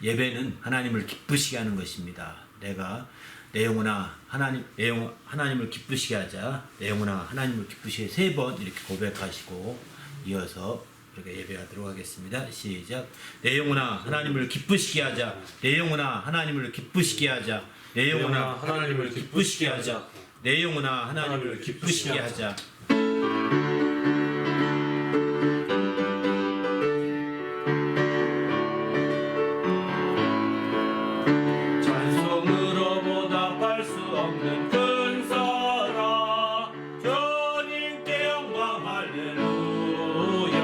예배는 하나님을 기쁘시게 하는 것입니다. 내가 내 영혼아 하나님을 기쁘시게 하자. 내 영혼아 하나님을 기쁘시게 3번 이렇게 고백하시고 이어서 이렇게 예배하도록 하겠습니다. 시작. 내 영혼아 하나님을 기쁘시게 하자. 내 영혼아 하나님을 기쁘시게 하자. 내 영혼아 하나님을 기쁘시게 하자. 내 영혼아 하나님을 기쁘시게 하자. 찬송으로 보답할 수 없는 큰 사랑 주님께 영광 할렐루야.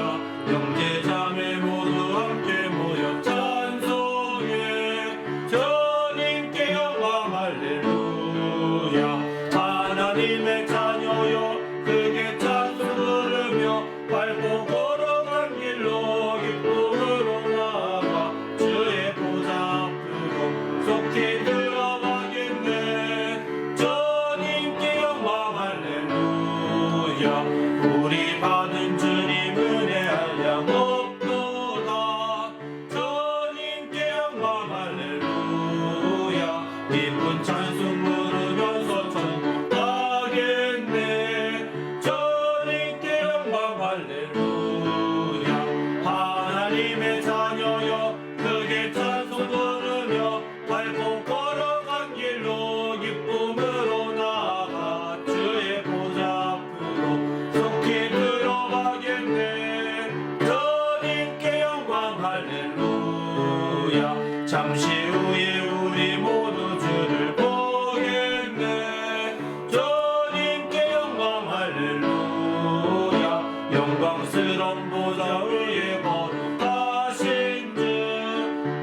형제 자매 모두 함께 모여 찬송해 주님께 영광 할렐루야. 하나님의 자녀여 크게 찬송 부르며 밟고 걸어간 길로 기쁨으로 나아가 주의 보좌 앞으로 속히 들어가겠네. 주님께 영광 할렐루야. 우리 받은 주님 은혜 한량 없도다. 주님께 영광 할렐루야. 기쁜 찬송 부르면서 천국 가겠네. 주님께 영광 할렐루야. 하나님의 자녀여 크게 찬송 부르며 밟고 걸어간 길로 기쁨으로 나아가 주의 보좌 앞으로 속히 들어가겠네. 주님께 영광 할렐루야. 잠시 후에 우리 모두 주를 보겠네. 주님께 영광 할렐루야. 영광스러운 보좌 위에 거룩하신 주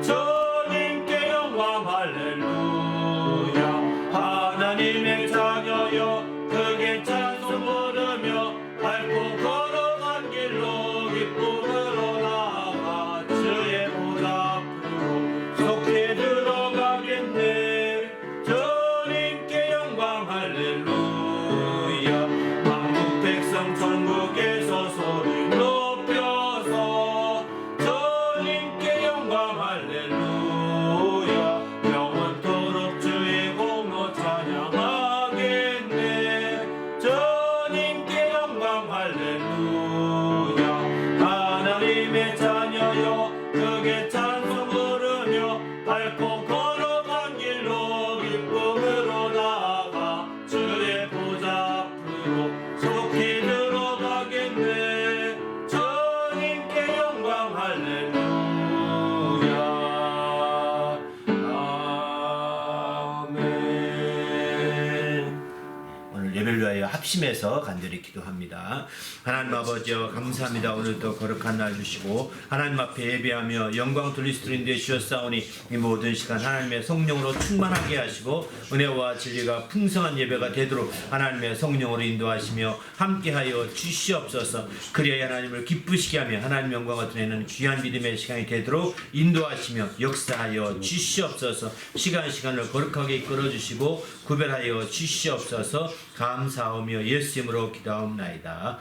주님께 영광 할렐루야. 하나님의 자녀여 크게 찬송 부르며 밟고 걸어간 길로 기쁨으로 나아가 주의 보좌 앞으로 속히 들어가겠네. 주님께 영광 할렐루야. 만국 백성 천국에서 소리 높여서 주님께 영광 할렐루야. 영원토록 주의 공로 찬양하겠네. 주님께 영광 할렐루야. 하나님의 자녀여 크게 찬송 부르며 밟고 걸어간 길로 기쁨으로 나아가 주의 보좌 앞으로 속히 들어가겠네. 주님께 영광 할렐루야. 아멘. 오늘 예배를 위하여 합심해서 간절히 기도합니다. 하나님 아버지여 감사합니다. 오늘도 거룩한 날 주시고 하나님 앞에 예배하며 영광 돌릴 수 있는 데 주셨사오니 이 모든 시간 하나님의 성령으로 충만하게 하시고 은혜와 진리가 풍성한 예배가 되도록 하나님의 성령으로 인도하시며 함께하여 주시옵소서. 그리하여 하나님을 기쁘시게 하며 하나님 영광을 드리는 귀한 믿음의 시간이 되도록 인도하시며 역사하여 주시옵소서. 시간을 거룩하게 이끌어주시고 구별하여 주시옵소서. 감사하며 예수 이름으로 기도하옵나이다.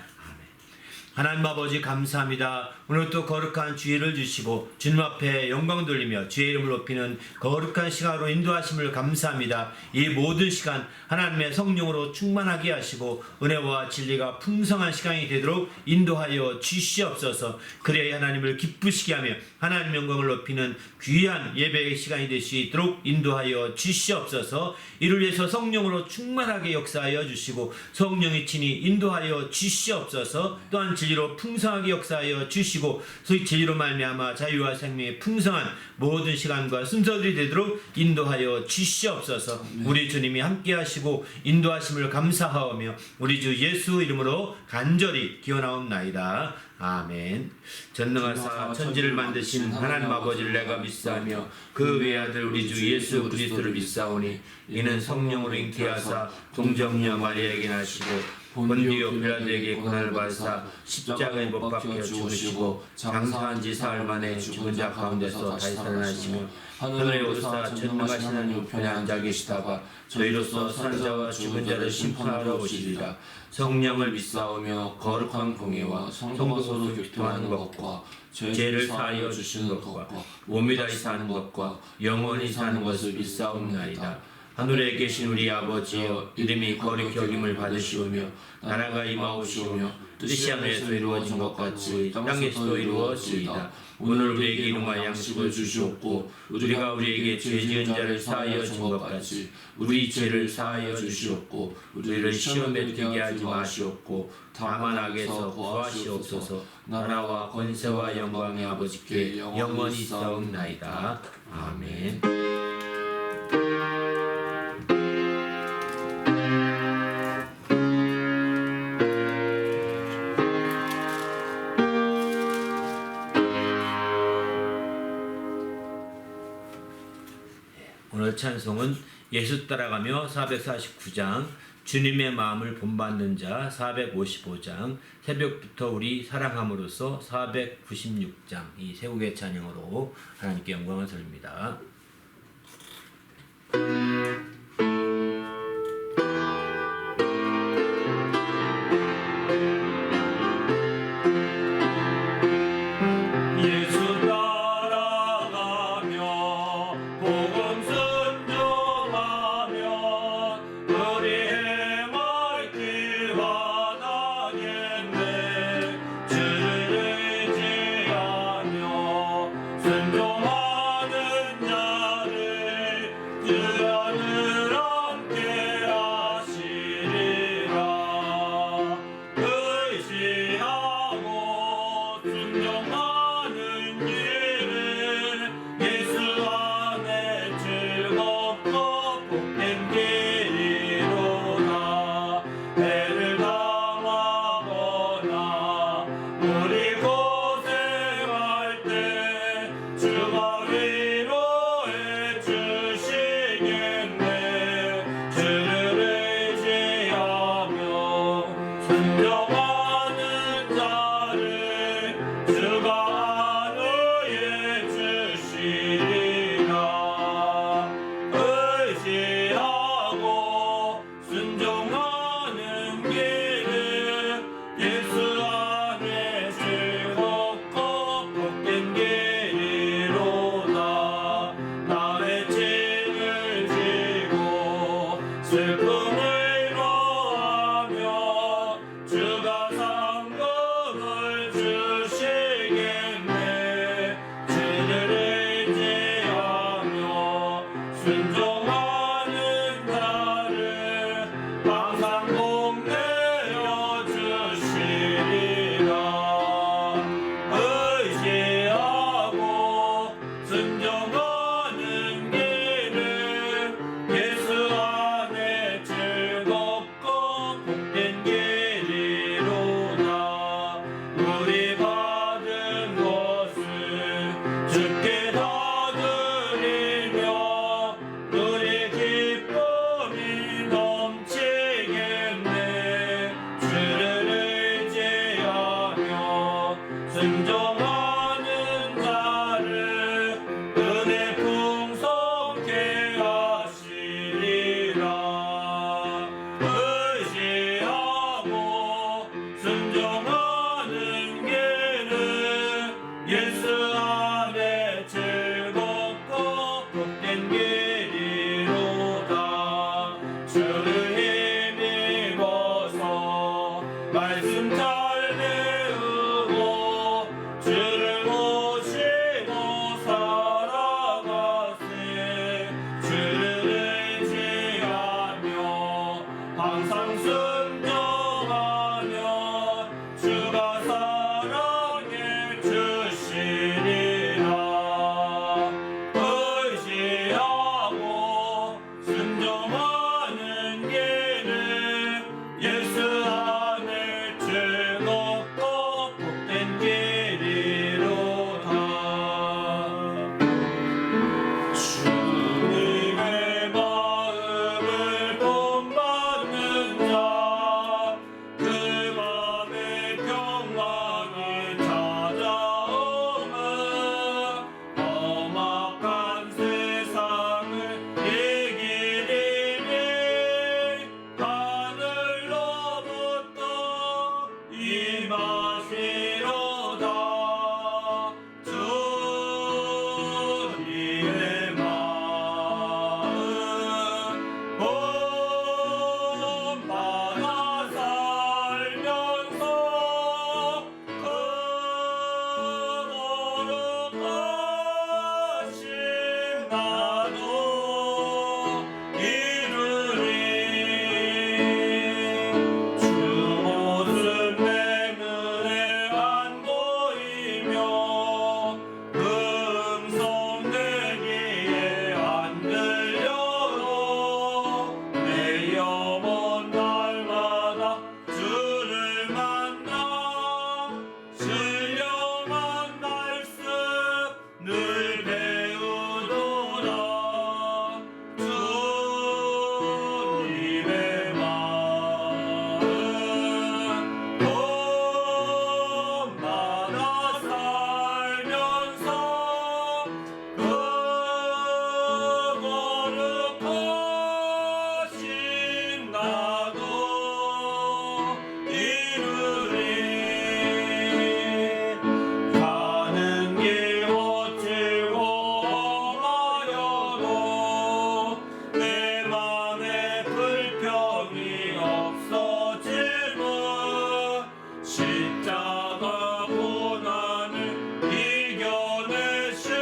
하나님 아버지 감사합니다. 오늘 또 거룩한 주의를 주시고 주님 앞에 영광 돌리며 주의 이름을 높이는 거룩한 시간으로 인도하심을 감사합니다. 이 모든 시간 하나님의 성령으로 충만하게 하시고 은혜와 진리가 풍성한 시간이 되도록 인도하여 주시옵소서. 그래야 하나님을 기쁘시게 하며 하나님 영광을 높이는 귀한 예배의 시간이 될 수 있도록 인도하여 주시옵소서. 이를 위해서 성령으로 충만하게 역사하여 주시고 성령이 친히 인도하여 주시옵소서. 또한 진리로 풍성하게 역사하여 주시고 소위 진리로 말미암아 자유와 생명의 풍성한 모든 시간과 순서들이 되도록 인도하여 주시옵소서. 우리 주님이 함께 하시고 인도하심을 감사하오며 우리 주 예수 이름으로 간절히 기원하옵나이다. 아멘. 전능하사 천지를 만드신 하나님 아버지를 내가 믿사오며 그 외아들 우리 주 예수 그리스도를 믿사오니 이는 성령으로 잉태하사 동정녀 마리아에게 나시고 본디오 빌라도에게 고난을 받으사 십자가에 못 박혀 죽으시고 장사한 지 사흘 만에 죽은 자 가운데서 다시 살아나시며 하늘에 오르사 전능하신 하나님 우편에 앉아 계시다가 저희로서 사는 자와 죽은 자를 심판하러 오시리라. 성령을 믿사오며 거룩한 공예와 성도가 서로 교통하는 것과 죄를 사하여 주시는 것과 몸이 다시 사는 것과 영원히 사는 것을 믿사옵나이다. 하늘에 계신 우리 아버지여, 이름이 거룩히 여김을 받으시오며 나라가 임하오시오며 뜻이 하늘에서 이루어진 것 같이 땅에서도 이루어지이다. 오늘 우리에게 일용할 양식을 주시옵고 우리가 우리에게 죄 지은 자를 사하여 준 것 같이 우리 죄를 사하여 주시옵고 우리를 시험에 들게 하지 마시옵고 다만 악에서 구하시옵소서. 나라와 권세와 영광의 아버지께 영원히 있사옵나이다. 아멘. 오늘 찬송은 예수 따라가며 449장, 주님의 마음을 본받는 자 455장, 새벽부터 우리 사랑함으로써 496장, 이 세 곡의 찬양으로 하나님께 영광을 돌립니다. 십자가 고난을 이겨내신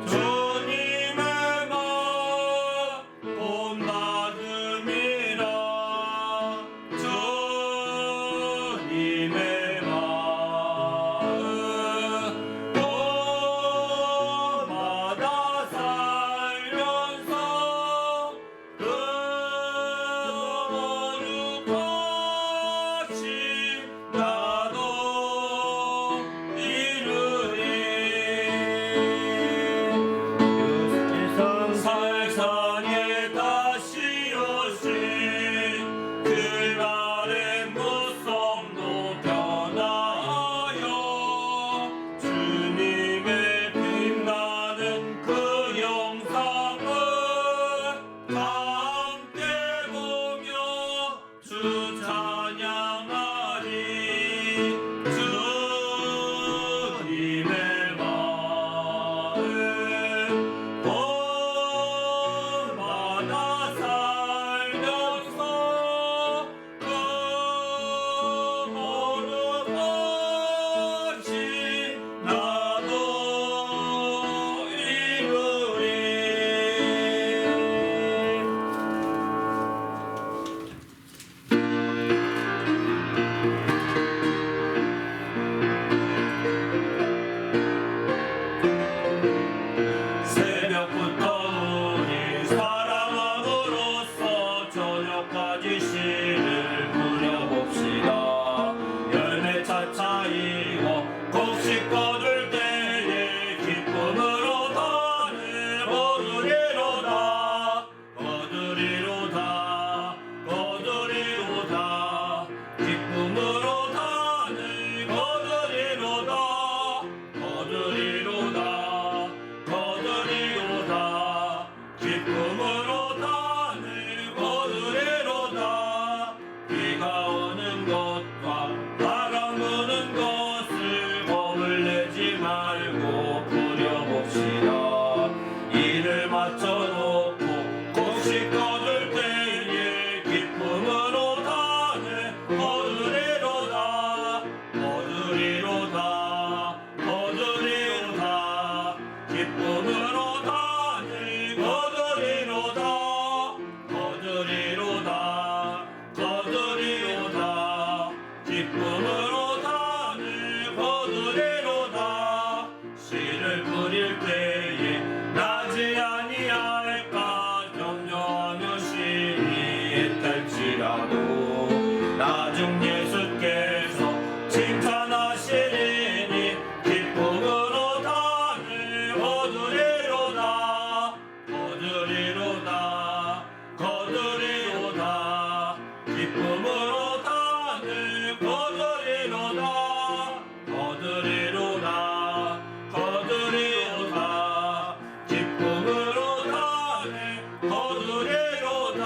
주님의 마음 본받음이라. 주님의 마음 본받아 살면서 그 거룩하신 나도 이루리. 살상에 다시 오신 그날의 무성도 변하여 주님의 빛나는 그 영상을 함께 보며 주 찬양하리. 주님의 마음 본받아 살면서 그 거룩하신 나도 이루리. 새벽부터 우리 사랑함으로써 저녁까지 시를 부려봅시다. 열매 차차이고 곡식 거둘 때에 기쁨으로 단을 거두리로다. 거두리로다. 거두리로다. 기쁨으로 단을 거두리로다. 거두리로다. 거두리로다. 기쁨으로 단을 거두리로다. 비가 오는 것과 바람 부는 것을 겁을 내지 말고 부려봅시다. 일을 마쳐놓고 곡식 거둘 때에 기쁨으로 단을 거두리로다. 거두리로다. 거두리로다. 기쁨으로 단을 거두리로다. 거두리로다. 거두리로다. 기쁨으로 단을 거두리로다. 씨를 뿌릴 때에 나지 아니할까 염려하며 신이 애탈지라도 나중 예수께서 칭찬하시리니 기쁨으로 단을 거두리로다. 거두리로다. 거두리로다. 기쁨으로 단을 거두리로다. 거두리로다. 거두리로다. 기쁨으로 단을 거두리로다.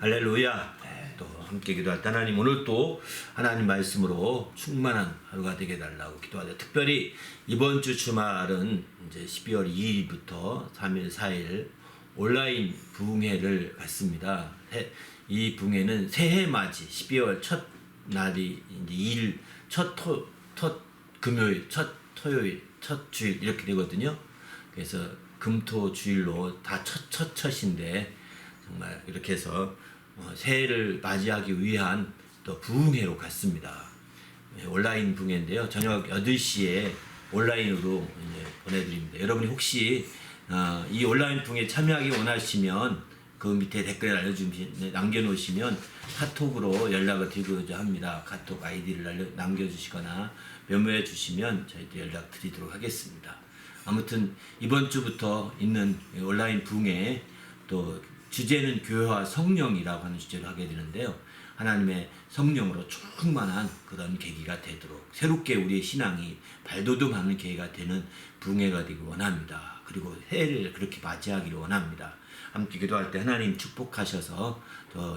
할렐루야. 또 함께 기도할 때 하나님 오늘 또 하나님 말씀으로 충만한 하루가 되게 해달라고 기도하자. 특별히 이번 주 주말은 이제 12월 2일부터 3일, 4일 온라인 부흥회를 갖습니다. 이 부흥회는 새해 맞이 12월 첫 날이 이제 2일 첫 금요일, 첫 토요일, 첫 주일 이렇게 되거든요. 그래서 금토 주일로 다 첫인데 정말 이렇게 해서 새해를 맞이하기 위한 또 부흥회로 갔습니다. 온라인 부흥회인데요. 저녁 8시에 온라인으로 이제 보내드립니다. 여러분이 혹시 이 온라인 부흥회에 참여하기 원하시면 그 밑에 댓글에 남겨놓으시면 카톡으로 연락을 드리고자 합니다. 카톡 아이디를 남겨주시거나 메모해 주시면 저희도 연락 드리도록 하겠습니다. 아무튼 이번 주부터 있는 온라인 부흥회 또 주제는 교회와 성령이라고 하는 주제로 하게 되는데요. 하나님의 성령으로 충만한 그런 계기가 되도록 새롭게 우리의 신앙이 발돋움하는 계기가 되는 부흥회가 되기 원합니다. 그리고 해를 그렇게 맞이하기를 원합니다. 함께 기도할 때 하나님 축복하셔서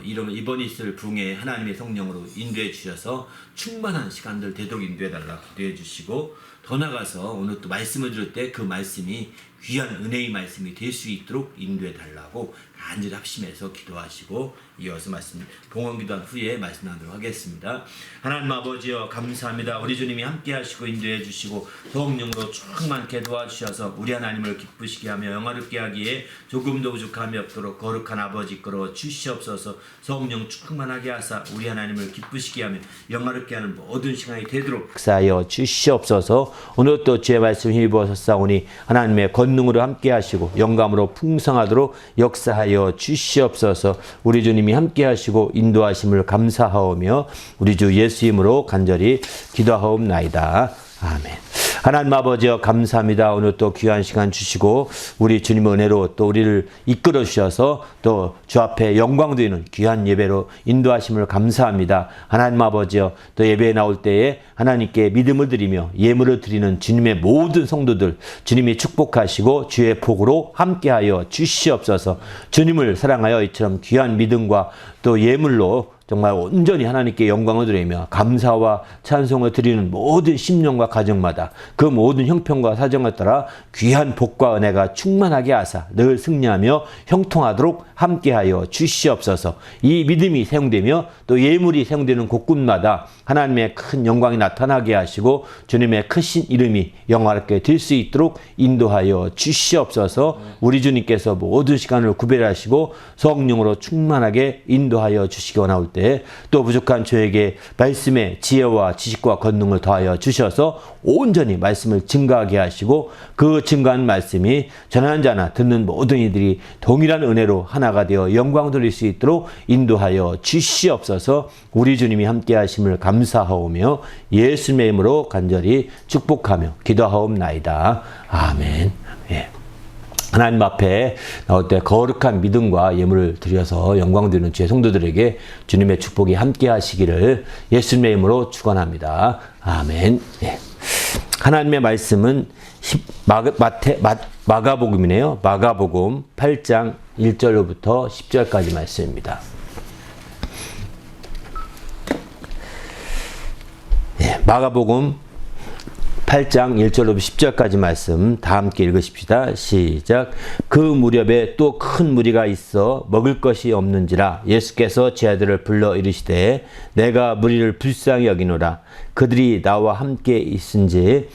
이번 있을 부흥회 하나님의 성령으로 인도해 주셔서 충만한 시간들 되도록 인도해 달라고 기도해 주시고, 더 나아가서 오늘 또 말씀을 들을 때 그 말씀이 귀한 은혜의 말씀이 될 수 있도록 인도해 달라고 간절히 합심해서 기도하시고 이어서 말씀 봉헌기도한 후에 말씀 나누도록 하겠습니다. 하나님 아버지여 감사합니다. 우리 주님이 함께 하시고 인도해 주시고 성령으로 충만케 도와주셔서 우리 하나님을 기쁘시게 하며 영화롭게 하기에 조금도 부족함이 없도록 거룩한 아버지 끌어 주시옵소서. 성령 충만하게 하사 우리 하나님을 기쁘시게 하며 영화롭게 하는 모든 시간이 되도록 역사하여 주시옵소서. 오늘 또 주의 말씀 힘입어서싸우니 하나님의 권능으로 함께 하시고 영감으로 풍성하도록 역사하여 주시옵소서. 우리 주님이 함께 하시고 인도하심을 감사하오며 우리 주 예수 이름으로 간절히 기도하옵나이다. 아멘. 하나님 아버지여 감사합니다. 오늘 또 귀한 시간 주시고 우리 주님의 은혜로 또 우리를 이끌어 주셔서 또 주 앞에 영광 드리는 귀한 예배로 인도하심을 감사합니다. 하나님 아버지여 또 예배에 나올 때에 하나님께 믿음을 드리며 예물을 드리는 주님의 모든 성도들 주님이 축복하시고 주의 복으로 함께하여 주시옵소서. 주님을 사랑하여 이처럼 귀한 믿음과 또 예물로 정말 온전히 하나님께 영광을 드리며 감사와 찬송을 드리는 모든 심령과 가정마다 그 모든 형편과 사정에 따라 귀한 복과 은혜가 충만하게 하사 늘 승리하며 형통하도록 함께하여 주시옵소서. 이 믿음이 사용되며 또 예물이 사용되는 곳곳마다 하나님의 큰 영광이 나타나게 하시고 주님의 크신 이름이 영화롭게 될 수 있도록 인도하여 주시옵소서. 우리 주님께서 모든 시간을 구별하시고 성령으로 충만하게 인도하여 주시기 원하올 때 또 부족한 저에게 말씀의 지혜와 지식과 권능을 더하여 주셔서 온전히 말씀을 증가하게 하시고 그 증가한 말씀이 전하는 자나 듣는 모든 이들이 동일한 은혜로 하나가 되어 영광 돌릴 수 있도록 인도하여 주시옵소서. 우리 주님이 함께 하심을 감사하오며 예수님의 이름으로 간절히 축복하며 기도하옵나이다. 아멘. 예. 하나님 앞에 나올 때 거룩한 믿음과 예물을 드려서 영광 드리는 주의 성도들에게 주님의 축복이 함께 하시기를 예수님의 이름으로 축원합니다. 아멘. 예. 하나님의 말씀은 마가복음이네요. 마가복음 8장 1절로부터 10절까지 말씀입니다. 예. 마가복음 8장 1절로부터 10절까지 말씀 다 함께 읽으십시다. 시작. 그 무렵에 또 큰 무리가 있어 먹을 것이 없는지라 예수께서 제 아들을 불러 이르시되 내가 무리를 불쌍히 여기노라. 그들이 나와 함께 있은지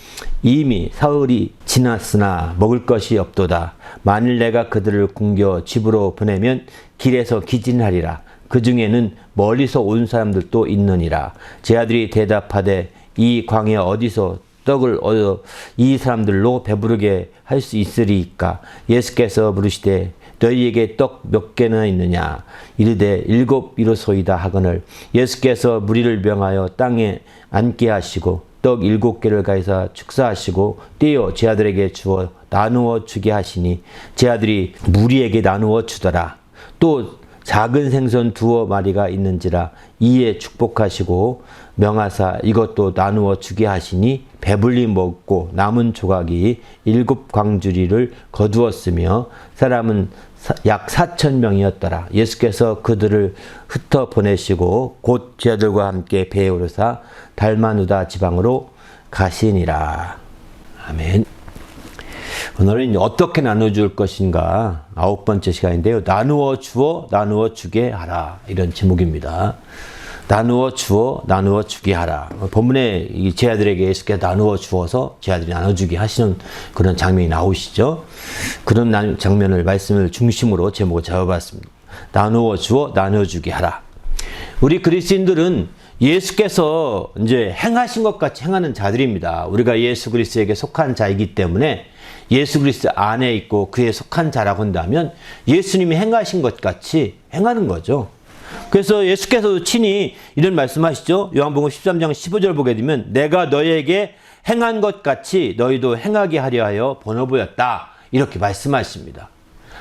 이미 사흘이 지났으나 먹을 것이 없도다. 만일 내가 그들을 굶겨 집으로 보내면 길에서 기진하리라. 그 중에는 멀리서 온 사람들도 있느니라. 제 아들이 대답하되 이 광야 어디서 떡을 얻어 이 사람들로 배부르게 할 수 있으리이까. 예수께서 물으시되 너희에게 떡 몇 개나 있느냐. 이르되 7 이로소이다 하거늘 예수께서 무리를 명하여 땅에 앉게 하시고 떡 7개를 가져다 축사하시고 떼어 제 아들에게 주어 나누어 주게 하시니 제 아들이 무리에게 나누어 주더라. 또 작은 생선 2마리가 있는지라 이에 축복하시고 명하사 이것도 나누어 주게 하시니 배불리 먹고 남은 조각이 7 광주리를 거두었으며 사람은 약 4,000명이었더라. 예수께서 그들을 흩어 보내시고 곧 제자들과 함께 배에 오르사 달마누다 지방으로 가시니라. 아멘. 오늘은 어떻게 나눠줄 것인가 9번째 시간인데요. 나누어 주어 나누어 주게 하라. 이런 제목입니다. 나누어 주어 나누어 주게 하라. 본문에 제 아들에게 예수께서 나누어 주어서 제 아들이 나눠주게 하시는 그런 장면이 나오시죠. 그런 장면을 말씀을 중심으로 제목을 잡아봤습니다. 나누어 주어 나눠주게 하라. 우리 그리스도인들은 예수께서 이제 행하신 것 같이 행하는 자들입니다. 우리가 예수 그리스도에게 속한 자이기 때문에 예수 그리스도 안에 있고 그에 속한 자라고 한다면 예수님이 행하신 것 같이 행하는 거죠. 그래서 예수께서도 친히 이런 말씀하시죠. 요한복음 13장 15절 보게 되면 내가 너희에게 행한 것 같이 너희도 행하게 하려 하여 번호보였다. 이렇게 말씀하십니다.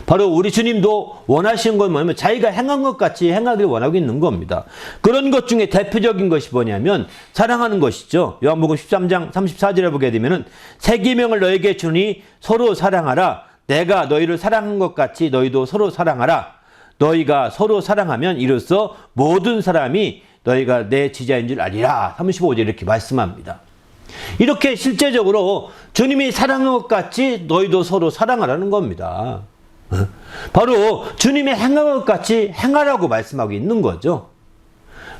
바로 우리 주님도 원하시는 건 뭐냐면 자기가 행한 것 같이 행하기를 원하고 있는 겁니다. 그런 것 중에 대표적인 것이 뭐냐면 사랑하는 것이죠. 요한복음 13장 34절에 보게 되면 새 계명을 너에게 주니 서로 사랑하라. 내가 너희를 사랑한 것 같이 너희도 서로 사랑하라. 너희가 서로 사랑하면 이로써 모든 사람이 너희가 내 지자인 줄 알리라. 35절 이렇게 말씀합니다. 이렇게 실제적으로 주님이 사랑한 것 같이 너희도 서로 사랑하라는 겁니다. 바로 주님의 행한 것 같이 행하라고 말씀하고 있는 거죠.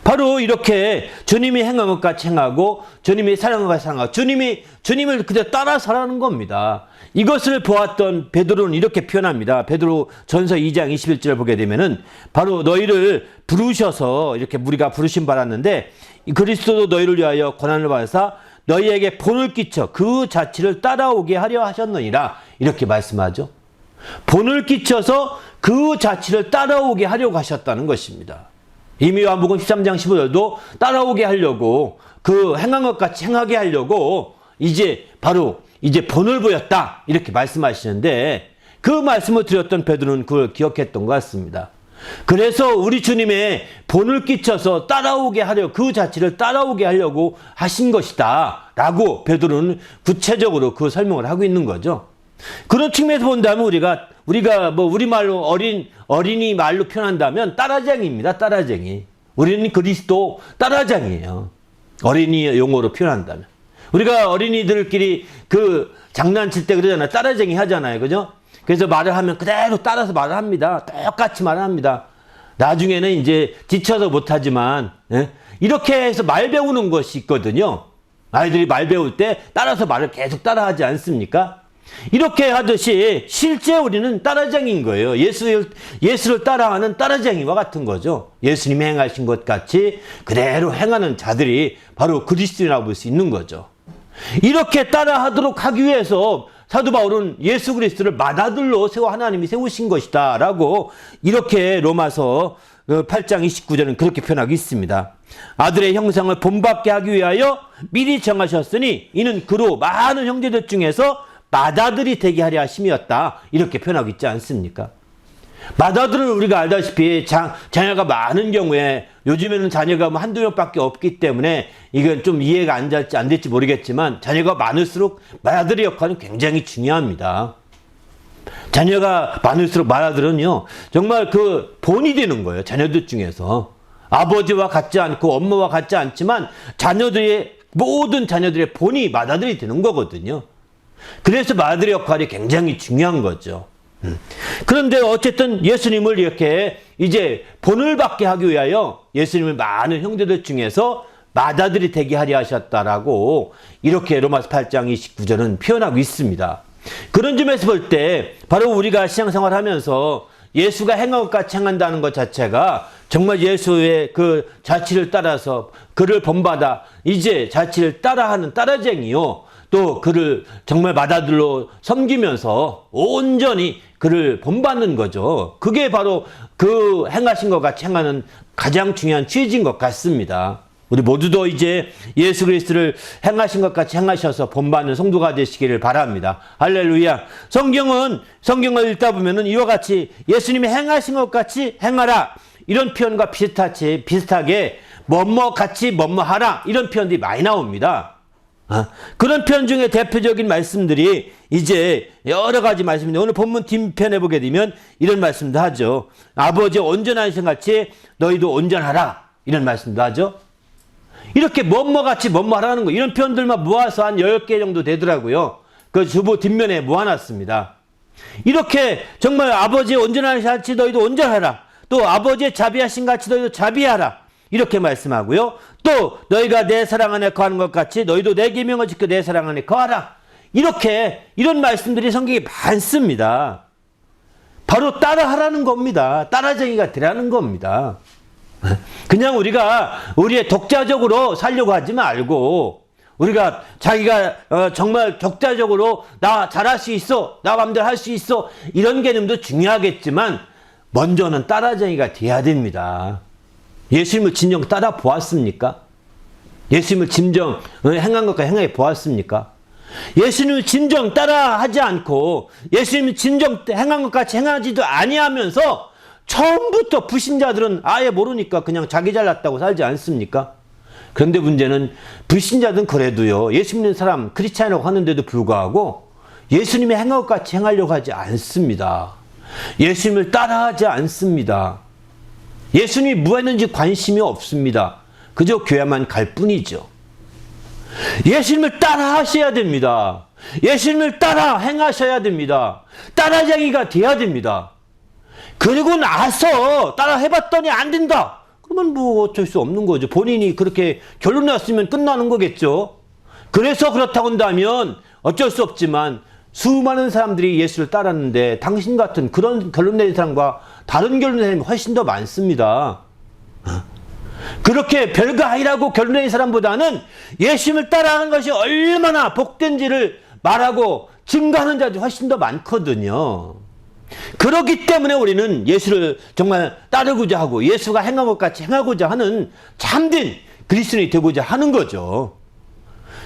바로 이렇게 주님이 행한 것 같이 행하고 주님이 사랑한 것 같이 사랑하고 주님을 그대로 따라 살아가는 겁니다. 이것을 보았던 베드로는 이렇게 표현합니다. 베드로 전서 2장 21절을 보게 되면은 바로 너희를 부르셔서 이렇게 우리가 부르심 받았는데 그리스도도 너희를 위하여 고난을 받아서 너희에게 본을 끼쳐 그 자취를 따라오게 하려 하셨느니라 이렇게 말씀하죠. 본을 끼쳐서 그 자취를 따라오게 하려고 하셨다는 것입니다. 이미 요한복음 13장 15절도 따라오게 하려고 그 행한 것 같이 행하게 하려고 이제 바로 이제 본을 보였다 이렇게 말씀하시는데 그 말씀을 드렸던 베드로는 그걸 기억했던 것 같습니다. 그래서 우리 주님의 본을 끼쳐서 따라오게 하려 그 자취를 따라오게 하려고 하신 것이다 라고 베드로는 구체적으로 그 설명을 하고 있는 거죠. 그런 측면에서 본다면 우리가 뭐 우리말로 어린이 말로 표현한다면 따라쟁이입니다. 따라쟁이. 우리는 그리스도 따라쟁이에요. 어린이 용어로 표현한다면. 우리가 어린이들끼리 그 장난칠 때 그러잖아요. 따라쟁이 하잖아요. 그죠? 그래서 말을 하면 그대로 따라서 말을 합니다. 똑같이 말을 합니다. 나중에는 이제 지쳐서 못하지만, 예? 이렇게 해서 말 배우는 것이 있거든요. 아이들이 말 배울 때 따라서 말을 계속 따라하지 않습니까? 이렇게 하듯이 실제 우리는 따라쟁이인 거예요. 예수를 따라하는 따라쟁이와 같은 거죠. 예수님이 행하신 것 같이 그대로 행하는 자들이 바로 그리스도인이라고 볼 수 있는 거죠. 이렇게 따라하도록 하기 위해서 사도 바울은 예수 그리스도를 맏아들로 하나님이 세우신 것이다 라고 이렇게 로마서 8장 29절은 그렇게 표현하고 있습니다. 아들의 형상을 본받게 하기 위하여 미리 정하셨으니 이는 그로 많은 형제들 중에서 맏아들이 되게 하려 하심이었다 이렇게 표현하고 있지 않습니까? 맏아들은 우리가 알다시피 자녀가 많은 경우에 요즘에는 자녀가 뭐 한두 명밖에 없기 때문에 이건 좀 이해가 안 될지 모르겠지만 자녀가 많을수록 맏아들의 역할은 굉장히 중요합니다. 자녀가 많을수록 맏아들은요 정말 그 본이 되는 거예요. 자녀들 중에서 아버지와 같지 않고 엄마와 같지 않지만 모든 자녀들의 본이 맏아들이 되는 거거든요. 그래서 맏아들의 역할이 굉장히 중요한 거죠. 그런데 어쨌든 예수님을 이렇게 이제 본을 받게 하기 위하여 예수님을 많은 형제들 중에서 맏아들이 되게 하려 하셨다라고 이렇게 로마서 8장 29절은 표현하고 있습니다. 그런 점에서 볼 때 바로 우리가 신앙생활 하면서 예수가 행한 것 같이 행한다는 것 자체가 정말 예수의 그 자취를 따라서 그를 본받아 이제 자취를 따라하는 따라쟁이요. 또 그를 정말 맏아들로 섬기면서 온전히 그를 본받는 거죠. 그게 바로 그 행하신 것 같이 행하는 가장 중요한 취지인 것 같습니다. 우리 모두도 이제 예수 그리스도를 행하신 것 같이 행하셔서 본받는 성도가 되시기를 바랍니다. 할렐루야. 성경을 읽다 보면은 이와 같이 예수님이 행하신 것 같이 행하라 이런 표현과 비슷하게 뭐뭐 같이 뭐뭐 하라 이런 표현들이 많이 나옵니다. 그런 표현 중에 대표적인 말씀들이 이제 여러 가지 말씀인데 오늘 본문 뒷편에 보게 되면 이런 말씀도 하죠. 아버지의 온전하신 같이 너희도 온전하라 이런 말씀도 하죠. 이렇게 뭐뭐같이 뭐뭐하라는 거 이런 표현들만 모아서 한 10개 정도 되더라고요. 그 주보 뒷면에 모아놨습니다. 이렇게 정말 아버지의 온전하신 같이 너희도 온전하라. 또 아버지의 자비하신 같이 너희도 자비하라. 이렇게 말씀하고요. 또 너희가 내 사랑 안에 거하는 것 같이 너희도 내 계명을 지켜 내 사랑 안에 거하라. 이런 말씀들이 성경에 많습니다. 바로 따라하라는 겁니다. 따라쟁이가 되라는 겁니다. 그냥 우리의 독자적으로 살려고 하지 말고 우리가 자기가 정말 독자적으로 나 잘할 수 있어, 나 마음대로 할 수 있어 이런 개념도 중요하겠지만 먼저는 따라쟁이가 돼야 됩니다. 예수님을 진정 따라 보았습니까? 예수님을 진정 행한 것과 행해 보았습니까? 예수님을 진정 따라 하지 않고 예수님을 진정 행한 것 같이 행하지도 아니하면서 처음부터 불신자들은 아예 모르니까 그냥 자기 잘났다고 살지 않습니까? 그런데 문제는 불신자들은 그래도요 예수 믿는 사람 크리스찬이라고 하는데도 불구하고 예수님이 행한 것 같이 행하려고 하지 않습니다. 예수님을 따라하지 않습니다. 예수님이 뭐 했는지 관심이 없습니다. 그저 교회만 갈 뿐이죠. 예수님을 따라 하셔야 됩니다. 예수님을 따라 행하셔야 됩니다. 따라쟁이가 돼야 됩니다. 그리고 나서 따라 해봤더니 안 된다. 그러면 뭐 어쩔 수 없는 거죠. 본인이 그렇게 결론 났으면 끝나는 거겠죠. 그래서 그렇다고 한다면 어쩔 수 없지만 수많은 사람들이 예수를 따랐는데 당신 같은 그런 결론 내린 사람과 다른 결론 내린 사람이 훨씬 더 많습니다. 그렇게 별거 아니라고 결론 내린 사람보다는 예수님을 따라하는 것이 얼마나 복된지를 말하고 증거하는 자들이 훨씬 더 많거든요. 그렇기 때문에 우리는 예수를 정말 따르고자 하고 예수가 행한 것 같이 행하고자 하는 참된 그리스도인이 되고자 하는 거죠.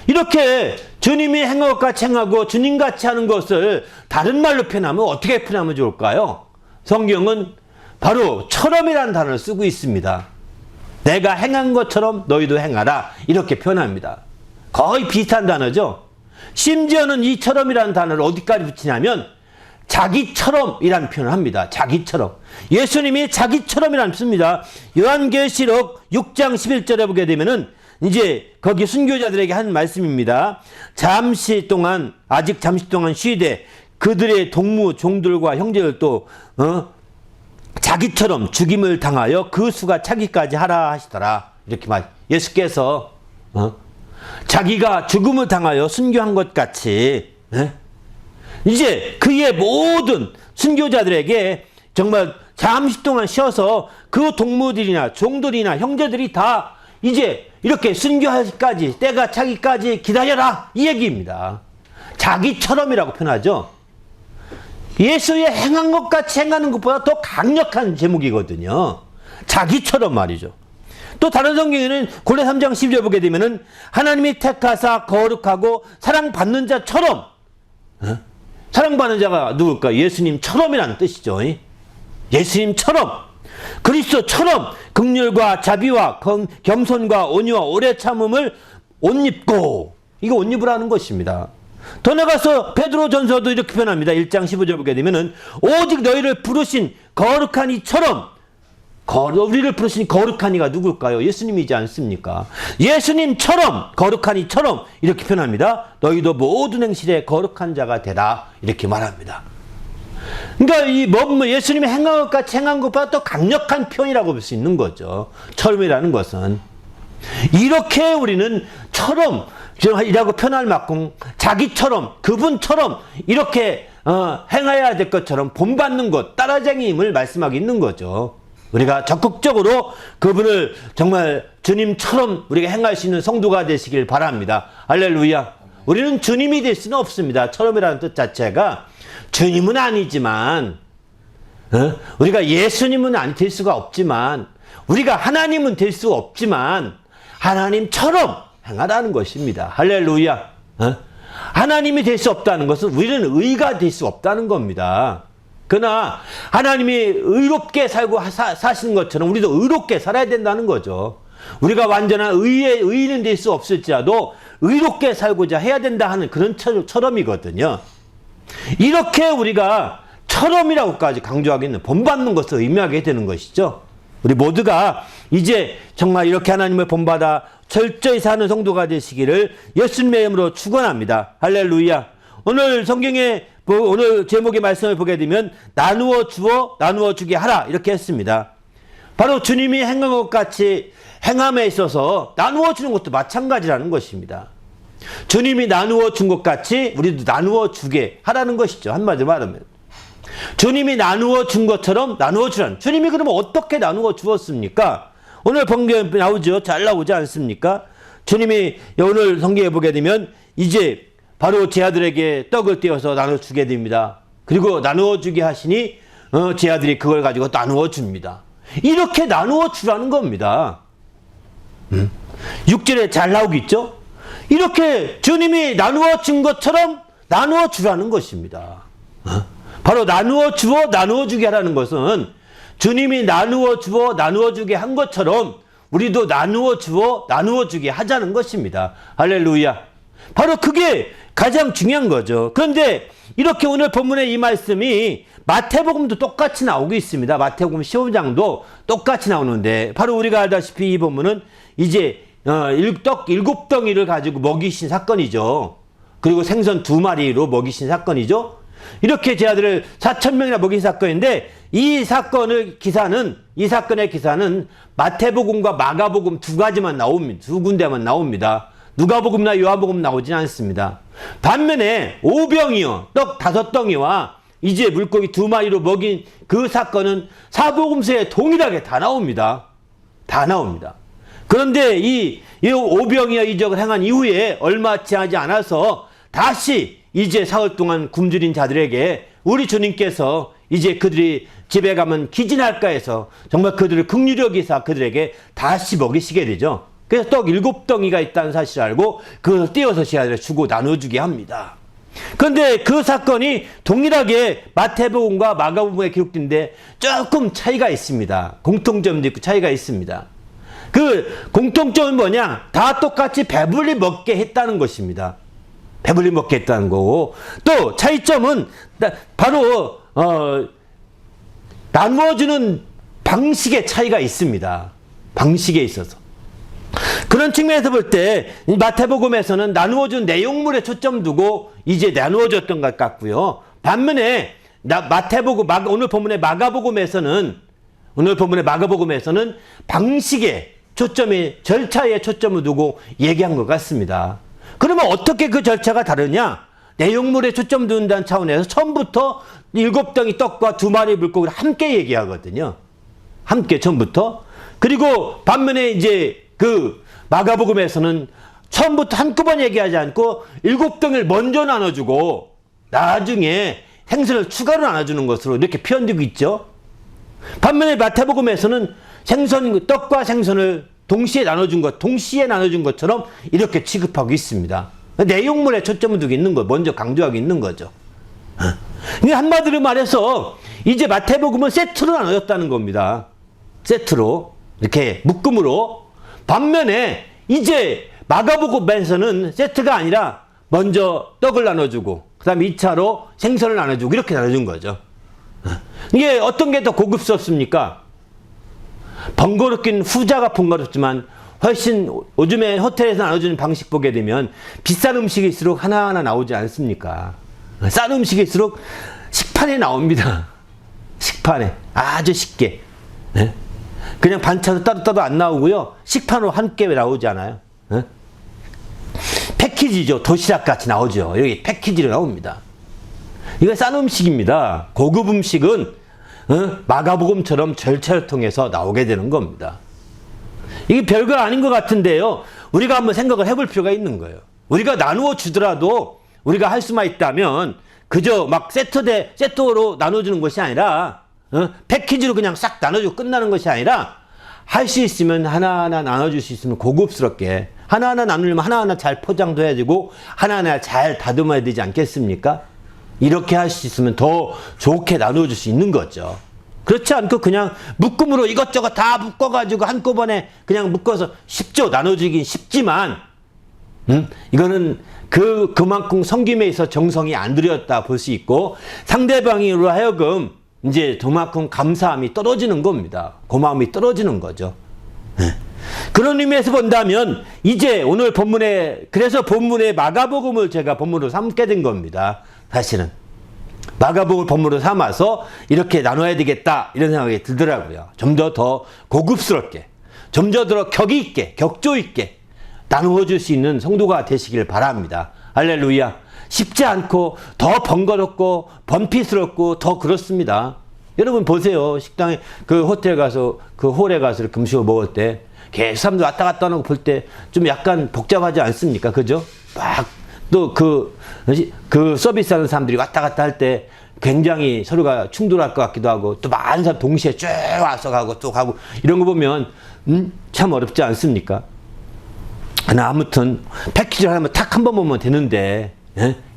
이렇게 주님이 행한 것 같이 행하고 주님같이 하는 것을 다른 말로 표현하면 어떻게 표현하면 좋을까요? 성경은 바로 처럼이라는 단어를 쓰고 있습니다. 내가 행한 것처럼 너희도 행하라 이렇게 표현합니다. 거의 비슷한 단어죠. 심지어는 이 처럼이라는 단어를 어디까지 붙이냐면 자기처럼이라는 표현을 합니다. 자기처럼. 예수님이 자기처럼이라는 씁니다. 요한계시록 6장 11절에 보게 되면은 이제 거기 순교자들에게 한 말씀입니다. 아직 잠시 동안 쉬되 그들의 동무 종들과 형제들도 자기처럼 죽임을 당하여 그 수가 차기까지 하라 하시더라. 이렇게 예수께서 자기가 죽음을 당하여 순교한 것 같이 이제 그의 모든 순교자들에게 정말 잠시 동안 쉬어서 그 동무들이나 종들이나 형제들이 다 이제 이렇게 순교하기까지 때가 차기까지 기다려라 이 얘기입니다. 자기처럼이라고 표현하죠. 예수의 행한 것 같이 행하는 것보다 더 강력한 제목이거든요. 자기처럼 말이죠. 또 다른 성경에는 고린도 3장 12절 보게 되면은 하나님이 택하사 거룩하고 사랑받는 자처럼 사랑받는 자가 누굴까? 예수님처럼이라는 뜻이죠. 예수님처럼 그리스도처럼 긍휼과 자비와 겸손과 온유와 오래 참음을 옷 입고 이거 옷 입으라는 것입니다. 더 나가서 베드로전서도 이렇게 표현합니다. 1장 15절 보게 되면은 오직 너희를 부르신 거룩한 이처럼 우리를 부르신 거룩한 이가 누굴까요? 예수님이지 않습니까? 예수님처럼 거룩한 이처럼 이렇게 표현합니다. 너희도 모든 행실에 거룩한 자가 되라 이렇게 말합니다. 그러니까 예수님이 행한 것 같이 행한 것보다 더 강력한 표현이라고 볼 수 있는 거죠. 처럼이라는 것은 이렇게 우리는 처럼이라고 표현할 만큼 자기처럼 그분처럼 이렇게 행해야 될 것처럼 본받는 것 따라쟁이임을 말씀하고 있는 거죠. 우리가 적극적으로 그분을 정말 주님처럼 우리가 행할 수 있는 성도가 되시길 바랍니다. 할렐루야. 우리는 주님이 될 수는 없습니다. 처럼이라는 뜻 자체가 주님은 아니지만 우리가 예수님은 될 수가 없지만 우리가 하나님은 될 수 없지만 하나님처럼 행하라는 것입니다. 할렐루야. 하나님이 될 수 없다는 것은 우리는 의가 될 수 없다는 겁니다. 그러나 하나님이 의롭게 살고 사시는 것처럼 우리도 의롭게 살아야 된다는 거죠. 우리가 완전한 의인은 될 수 없을지라도 의롭게 살고자 해야 된다 하는 그런 처럼이거든요. 이렇게 우리가 처럼이라고까지 강조하고 있는 본받는 것을 의미하게 되는 것이죠. 우리 모두가 이제 정말 이렇게 하나님을 본받아 철저히 사는 성도가 되시기를 예수님의 이름으로 축원합니다. 할렐루야. 오늘 성경에 오늘 제목의 말씀을 보게 되면 나누어 주어 나누어 주게 하라 이렇게 했습니다. 바로 주님이 행한 것 같이 행함에 있어서 나누어 주는 것도 마찬가지라는 것입니다. 주님이 나누어 준 것 같이 우리도 나누어 주게 하라는 것이죠. 한마디로 말하면 주님이 나누어 준 것처럼 나누어 주라는. 주님이 그러면 어떻게 나누어 주었습니까? 오늘 성경에 나오죠. 잘 나오지 않습니까? 주님이 오늘 성경에 보게 되면 이제 바로 제 아들에게 떡을 떼어서 나눠 주게 됩니다. 그리고 나누어 주게 하시니 제 아들이 그걸 가지고 나누어 줍니다. 이렇게 나누어 주라는 겁니다. 6절에 잘 나오겠죠? 이렇게 주님이 나누어 준 것처럼 나누어 주라는 것입니다. 바로 나누어 주어 나누어 주게 하라는 것은 주님이 나누어 주어 나누어 주게 한 것처럼 우리도 나누어 주어 나누어 주게 하자는 것입니다. 할렐루야. 바로 그게 가장 중요한 거죠. 그런데 이렇게 오늘 본문의 이 말씀이 마태복음도 똑같이 나오고 있습니다. 마태복음 15장도 똑같이 나오는데 바로 우리가 알다시피 이 본문은 이제 일곱 덩이를 가지고 먹이신 사건이죠. 그리고 생선 2마리로 먹이신 사건이죠. 이렇게 제 아들을 4,000명이나 먹인 사건인데 이 사건의 기사는 마태복음과 마가복음 두 가지만 나옵니다. 두 군데만 나옵니다. 누가복음이나 요한복음 나오진 않습니다. 반면에 오병이어 떡 5덩이와 이제 물고기 2마리로 먹인 그 사건은 사복음서에 동일하게 다 나옵니다. 다 나옵니다. 그런데 이 오병이어 이적을 행한 이후에 얼마 지나지 않아서 다시 이제 사흘 동안 굶주린 자들에게 우리 주님께서 이제 그들이 집에 가면 기진할까 해서 정말 그들을 긍휼히 여기사 그들에게 다시 먹이시게 되죠. 그래서 떡 7덩이가 있다는 사실을 알고 그것을 떼어서 제 아들에 주고 나눠주게 합니다. 그런데 그 사건이 동일하게 마태복음과 마가복음에 기록된데 조금 차이가 있습니다. 공통점도 있고 차이가 있습니다. 그 공통점은 뭐냐? 다 똑같이 배불리 먹게 했다는 것입니다. 배불리 먹게 했다는 거고, 또 차이점은 바로 나누어주는 방식의 차이가 있습니다. 방식에 있어서. 그런 측면에서 볼 때 마태복음에서는 나누어준 내용물에 초점 두고 이제 나누어줬던 것 같고요. 반면에 오늘 본문의 마가복음에서는 방식에 절차에 초점을 두고 얘기한 것 같습니다. 그러면 어떻게 그 절차가 다르냐? 내용물에 초점 둔다는 차원에서 처음부터 7덩이 떡과 2마리 물고기를 함께 얘기하거든요. 함께 처음부터. 그리고 반면에 이제 그 마가복음에서는 처음부터 한꺼번에 얘기하지 않고 7덩이를 먼저 나눠주고 나중에 생선을 추가로 나눠주는 것으로 이렇게 표현되고 있죠. 반면에 마태복음에서는 떡과 생선을 동시에 나눠준 것처럼 이렇게 취급하고 있습니다. 내용물에 초점을 두고 있는 거, 먼저 강조하고 있는 거죠. 한마디로 말해서 이제 마태복음은 세트로 나눠졌다는 겁니다. 세트로, 이렇게 묶음으로. 반면에 이제 마가복음에서는 세트가 아니라 먼저 떡을 나눠주고 그 다음에 2차로 생선을 나눠주고 이렇게 나눠준 거죠. 이게 어떤 게 더 고급스럽습니까? 번거롭긴 후자가 번거롭지만 훨씬 요즘에 호텔에서 나눠주는 방식 보게 되면 비싼 음식일수록 하나하나 나오지 않습니까? 싼 음식일수록 식판에 나옵니다. 식판에 아주 쉽게. 네? 그냥 반찬도 따로 안 나오고요. 식판으로 함께 나오지 않아요. 네? 패키지죠. 도시락 같이 나오죠. 여기 패키지로 나옵니다. 이거 싼 음식입니다. 고급 음식은 마가복음처럼 절차를 통해서 나오게 되는 겁니다. 이게 별거 아닌 것 같은데요. 우리가 한번 생각을 해볼 필요가 있는 거예요. 우리가 나누어 주더라도 우리가 할 수만 있다면 그저 막 세트로 나눠주는 것이 아니라 패키지로 그냥 싹 나눠주고 끝나는 것이 아니라 할 수 있으면 하나하나 나눠줄 수 있으면 고급스럽게 하나하나 나누려면 하나하나 잘 포장도 해야 되고 하나하나 잘 다듬어야 되지 않겠습니까? 이렇게 할 수 있으면 더 좋게 나눠줄 수 있는 거죠. 그렇지 않고 그냥 묶음으로 이것저것 다 묶어가지고 한꺼번에 그냥 묶어서 쉽죠. 나눠주긴 쉽지만 이거는 그만큼 섬김에 있어 정성이 안 들였다 볼 수 있고 상대방으로 하여금 이제 그만큼 감사함이 떨어지는 겁니다. 고마움이 떨어지는 거죠. 그런 의미에서 본다면 이제 오늘 그래서 본문의 마가복음을 제가 본문으로 삼게 된 겁니다. 사실은 마가복음을 본문으로 삼아서 이렇게 나눠야 되겠다 이런 생각이 들더라고요. 좀 더 고급스럽게, 좀 더 격이 있게, 격조 있게 나누어 줄 수 있는 성도가 되시길 바랍니다. 할렐루야. 쉽지 않고 더 번거롭고 번피스럽고 더 그렇습니다. 여러분 보세요. 식당에 그 호텔 가서 그 홀에 가서 이렇게 음식을 먹을 때 계속 사람들 왔다 갔다 하는 거 볼 때 좀 약간 복잡하지 않습니까? 그죠? 막 또 그 서비스하는 사람들이 왔다 갔다 할 때 굉장히 서로가 충돌할 것 같기도 하고 또 많은 사람 동시에 쭉 와서 가고 또 가고 이런 거 보면 참 어렵지 않습니까? 아무튼 패키지를 하면 탁 한 번 보면 되는데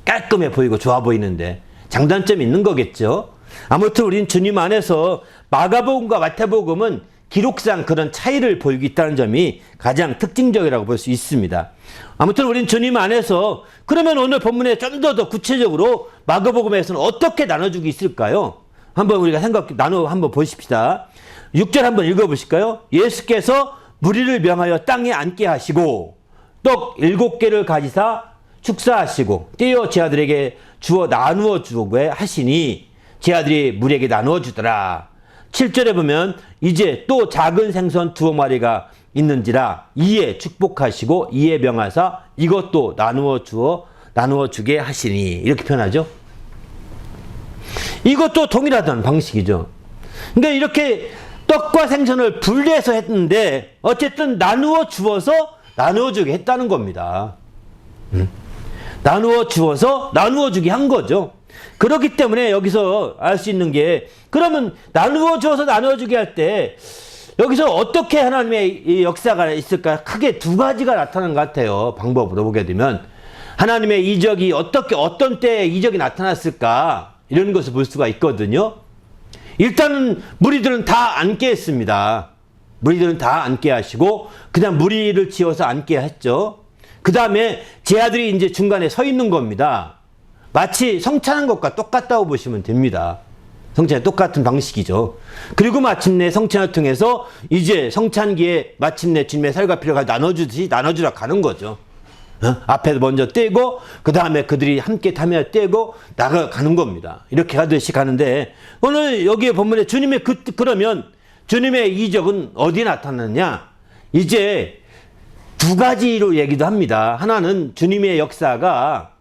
깔끔해 보이고 좋아 보이는데 장단점이 있는 거겠죠. 아무튼 우리는 주님 안에서 마가복음과 마태복음은 기록상 그런 차이를 보이고 있다는 점이 가장 특징적이라고 볼 수 있습니다. 아무튼 우리는 주님 안에서 그러면 오늘 본문에 좀 더 구체적으로 마가복음에서는 어떻게 나눠주고 있을까요? 한번 우리가 한번 보십시다. 6절 한번 읽어보실까요? 예수께서 무리를 명하여 땅에 앉게 하시고 떡 7개를 가지사 축사하시고 떼어 제 아들에게 주어 나누어 주게 하시니 제 아들이 무리에게 나누어 주더라. 7절에 보면 이제 또 작은 생선 2마리가 있는지라 이에 축복하시고 이에 명하사 이것도 나누어 주게 하시니 이렇게 표현하죠. 이것도 동일하다는 방식이죠. 그러니까 이렇게 떡과 생선을 분리해서 했는데 어쨌든 나누어 주어서 나누어 주게 했다는 겁니다. 나누어 주어서 나누어 주게 한 거죠. 그렇기 때문에 여기서 알 수 있는 게 그러면 나누어 주어서 나누어 주게 할 때 여기서 어떻게 하나님의 이 역사가 있을까? 크게 두 가지가 나타나는 것 같아요. 방법으로 보게 되면 하나님의 이적이 어떤 때에 이적이 나타났을까? 이런 것을 볼 수가 있거든요. 일단은 무리들은 다 앉게 했습니다. 무리들은 다 앉게 하시고 그다음 무리를 지어서 앉게 했죠. 그 다음에 제 아들이 이제 중간에 서 있는 겁니다. 마치 성찬한 것과 똑같다고 보시면 됩니다. 성찬이 똑같은 방식이죠. 그리고 마침내 성찬을 통해서 이제 성찬기에 마침내 주님의 살과 피를 나눠주듯이 나눠주라 가는 거죠. 앞에서 먼저 떼고 그 다음에 그들이 함께 타며 떼고 나가가는 겁니다. 이렇게 하듯이 가는데 오늘 여기에 본문에 주님의 그러면 주님의 이적은 어디에 나타났냐? 이제 두 가지로 얘기도 합니다. 하나는 주님의 역사가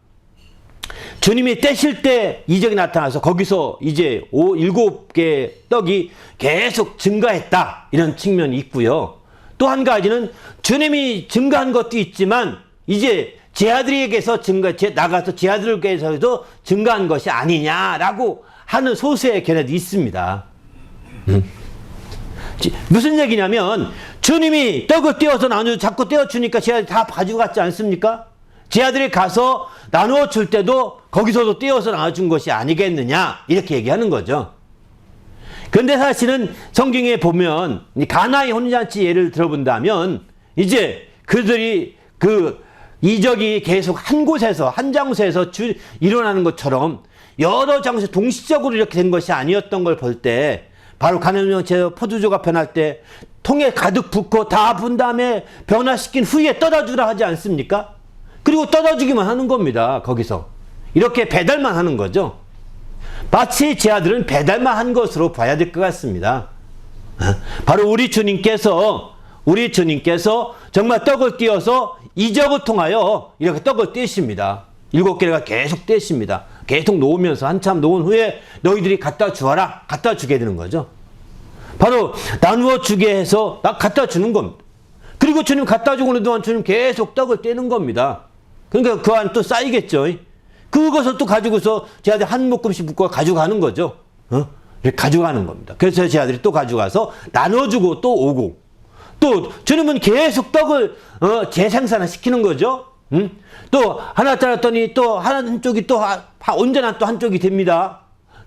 주님이 떼실 때 이적이 나타나서 거기서 이제 7개의 떡이 계속 증가했다. 이런 측면이 있고요. 또 한 가지는 주님이 증가한 것도 있지만 이제 제 아들에게서 나가서 제 아들에게서도 증가한 것이 아니냐라고 하는 소수의 견해도 있습니다. 무슨 얘기냐면 주님이 떡을 떼어서 자꾸 떼어주니까 제 아들이 다 가져갔지 않습니까? 제 아들이 가서 나누어 줄 때도 거기서도 떼어서 나눠준 것이 아니겠느냐 이렇게 얘기하는 거죠. 그런데 사실은 성경에 보면 가나의 혼인잔치 예를 들어본다면 이제 그들이 그 이적이 계속 한 곳에서 한 장소에서 일어나는 것처럼 여러 장소에 동시적으로 이렇게 된 것이 아니었던 걸 볼 때 바로 가나안의 포도주가 변할 때 통에 가득 붓고 다 분 다음에 변화시킨 후에 떠다 주라 하지 않습니까? 그리고 떠다 주기만 하는 겁니다. 거기서 이렇게 배달만 하는 거죠. 마치 제 아들은 배달만 한 것으로 봐야 될 것 같습니다. 바로 우리 주님께서 정말 떡을 띄어서 이적을 통하여 이렇게 떡을 떼십니다. 7개가 계속 떼십니다. 계속 놓으면서 한참 놓은 후에 너희들이 갖다 주어라. 갖다 주게 되는 거죠. 바로 나누어 주게 해서 갖다 주는 겁니다. 그리고 주님 갖다 주고 있는 동안 주님 계속 떡을 떼는 겁니다. 그러니까 그 안 또 쌓이겠죠. 그것을 또 가지고서 제 아들이 한 묶음씩 묶어 가져가는 거죠. 이렇게 가져가는 겁니다. 그래서 제 아들이 또 가져가서 나눠주고 또 오고 또 주님은 계속 떡을 재생산을 시키는 거죠. 또 하나 잘랐더니 또 한쪽이 또 온전한 또 한쪽이 됩니다.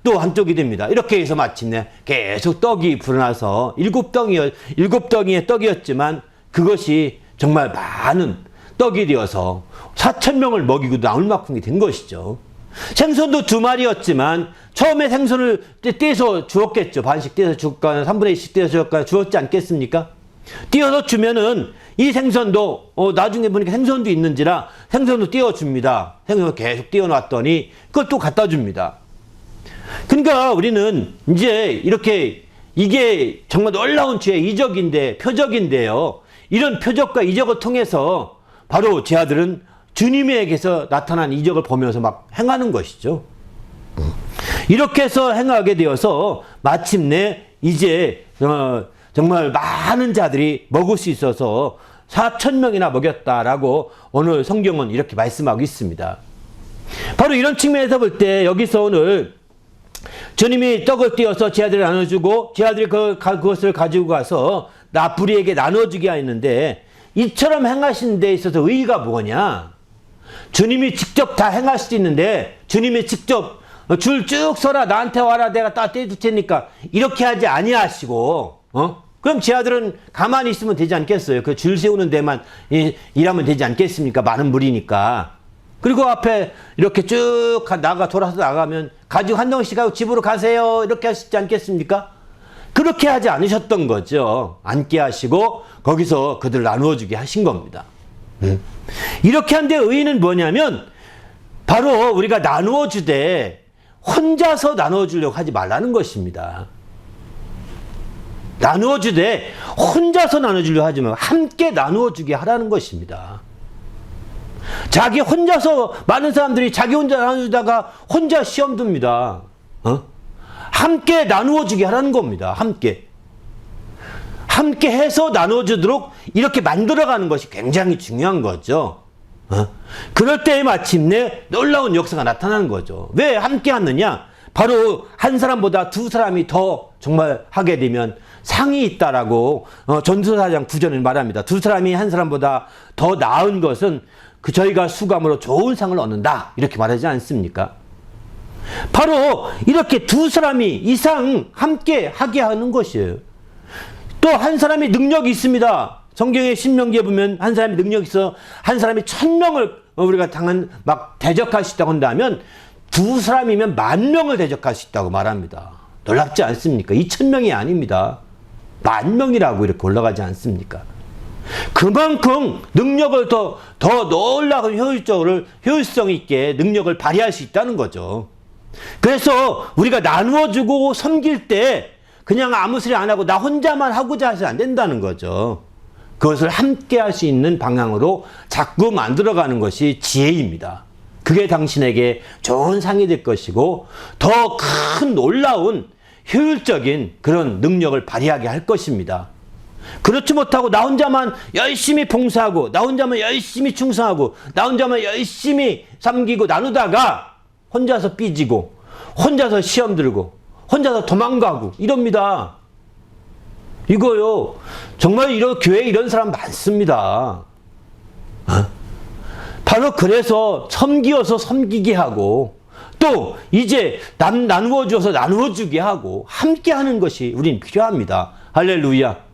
또 한쪽이 됩니다. 이렇게 해서 마침내 계속 떡이 불어나서 7덩이의 떡이었지만 그것이 정말 많은 떡이 되어서 4,000명을 먹이고 나올 만큼이 된 것이죠. 생선도 2마리였지만 처음에 생선을 떼서 주었겠죠. 반씩 떼서 줄까 3분의 1씩 떼서 주었지 않겠습니까? 띄어서 주면은 이 생선도 나중에 보니까 생선도 있는지라 생선도 띄워줍니다. 생선을 계속 띄워놨더니 그걸 또 갖다 줍니다. 그러니까 우리는 이제 이렇게 이게 정말 놀라운 주의 이적인데 표적인데요. 이런 표적과 이적을 통해서 바로 제 아들은 주님에게서 나타난 이적을 보면서 막 행하는 것이죠. 이렇게 해서 행하게 되어서 마침내 이제 정말 많은 자들이 먹을 수 있어서 4,000명이나 먹였다라고 오늘 성경은 이렇게 말씀하고 있습니다. 바로 이런 측면에서 볼 때 여기서 오늘 주님이 떡을 띄어서 제 아들을 나눠주고 제 아들이 그것을 가지고 가서 나부리에게 나눠주게 하였는데 이처럼 행하신 데 있어서 의의가 뭐냐? 주님이 직접 다 행할 수도 있는데 주님이 직접 줄 쭉 서라 나한테 와라 내가 다 떼줄 테니까 이렇게 하지 아니하시고 그럼 제 아들은 가만히 있으면 되지 않겠어요? 그 줄 세우는 데만 일하면 되지 않겠습니까? 많은 무리니까. 그리고 앞에 이렇게 쭉 돌아서 나가면 가지고 한 덩이씩 가고 집으로 가세요. 이렇게 하시지 않겠습니까? 그렇게 하지 않으셨던 거죠. 앉게 하시고 거기서 그들 나누어 주게 하신 겁니다. 이렇게 한데 의의는 뭐냐면 바로 우리가 나누어 주되 혼자서 나누어 주려고 하지 말라는 것입니다. 나누어 주되 혼자서 나누어 주려고 하지 말고 함께 나누어 주게 하라는 것입니다. 자기 혼자서 많은 사람들이 자기 혼자 나누다가 혼자 시험 듭니다. 함께 나누어 주게 하라는 겁니다. 함께 해서 나누어 주도록 이렇게 만들어가는 것이 굉장히 중요한 거죠. 그럴 때 마침내 놀라운 역사가 나타나는 거죠. 왜 함께 하느냐? 바로 한 사람보다 두 사람이 더 정말 하게 되면 상이 있다라고 전도서 4장 9절을 말합니다. 두 사람이 한 사람보다 더 나은 것은 저희가 수감으로 좋은 상을 얻는다. 이렇게 말하지 않습니까? 바로 이렇게 두 사람이 이상 함께 하게 하는 것이에요. 또 한 사람이 능력이 있습니다. 성경의 신명기에 보면 한 사람이 능력이 있어 한 사람이 1000명을 우리가 막 대적할 수 있다고 한다면 두 사람이면 10,000명을 대적할 수 있다고 말합니다. 놀랍지 않습니까? 2,000명이 아닙니다. 10,000명이라고 이렇게 올라가지 않습니까? 그만큼 능력을 더 놀라운 효율성 있게 능력을 발휘할 수 있다는 거죠. 그래서 우리가 나누어 주고 섬길 때 그냥 아무 소리 안 하고 나 혼자만 하고자 해서 안 된다는 거죠. 그것을 함께 할 수 있는 방향으로 자꾸 만들어가는 것이 지혜입니다. 그게 당신에게 좋은 상이 될 것이고 더 큰 놀라운 효율적인 그런 능력을 발휘하게 할 것입니다. 그렇지 못하고 나 혼자만 열심히 봉사하고 나 혼자만 열심히 충성하고 나 혼자만 열심히 섬기고 나누다가 혼자서 삐지고 혼자서 시험 들고 혼자서 도망가고 이럽니다. 이거요. 정말 교회에 이런 사람 많습니다. 바로 그래서 섬기어서 섬기게 하고 또 이제 나누어 줘서 나누어 주게 하고 함께 하는 것이 우린 필요합니다. 할렐루야.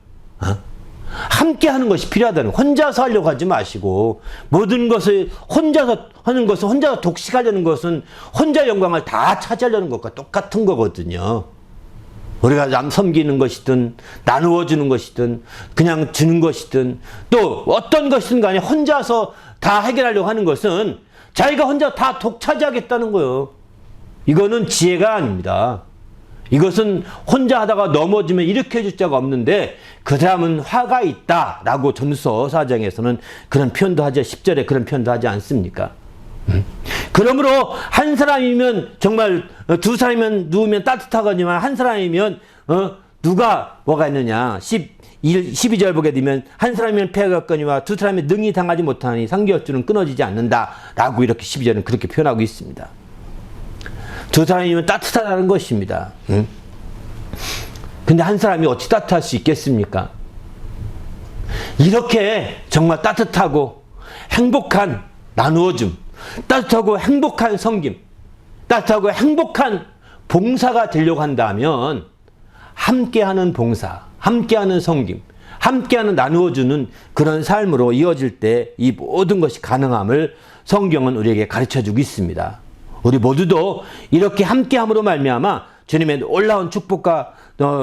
함께 하는 것이 필요하다는 혼자서 하려고 하지 마시고 모든 것을 혼자서 하는 것은 혼자서 독식하려는 것은 혼자 영광을 다 차지하려는 것과 똑같은 거거든요. 우리가 남 섬기는 것이든 나누어 주는 것이든 그냥 주는 것이든 또 어떤 것이든 간에 혼자서 다 해결하려고 하는 것은 자기가 혼자 다 독차지하겠다는 거예요. 이거는 지혜가 아닙니다. 이것은 혼자 하다가 넘어지면 일으켜줄 자가 없는데 그 사람은 화가 있다라고 전서 4장에서는 그런 표현도 하죠. 10절에 그런 표현도 하지 않습니까? 그러므로 한 사람이면 정말 두 사람이면 누우면 따뜻하거니와 한 사람이면 누가 뭐가 있느냐 12절 보게 되면 한 사람이면 폐가 없거니와 두 사람이 능히 당하지 못하니 상기어줄은 끊어지지 않는다라고 이렇게 12절은 그렇게 표현하고 있습니다. 두 사람이면 따뜻하다는 것입니다. 근데 한 사람이 어찌 따뜻할 수 있겠습니까? 이렇게 정말 따뜻하고 행복한 나누어줌, 따뜻하고 행복한 섬김, 따뜻하고 행복한 봉사가 되려고 한다면 함께하는 봉사, 함께하는 섬김, 함께하는 나누어주는 그런 삶으로 이어질 때 이 모든 것이 가능함을 성경은 우리에게 가르쳐주고 있습니다. 우리 모두도 이렇게 함께함으로 말미암아 주님의 놀라운 축복과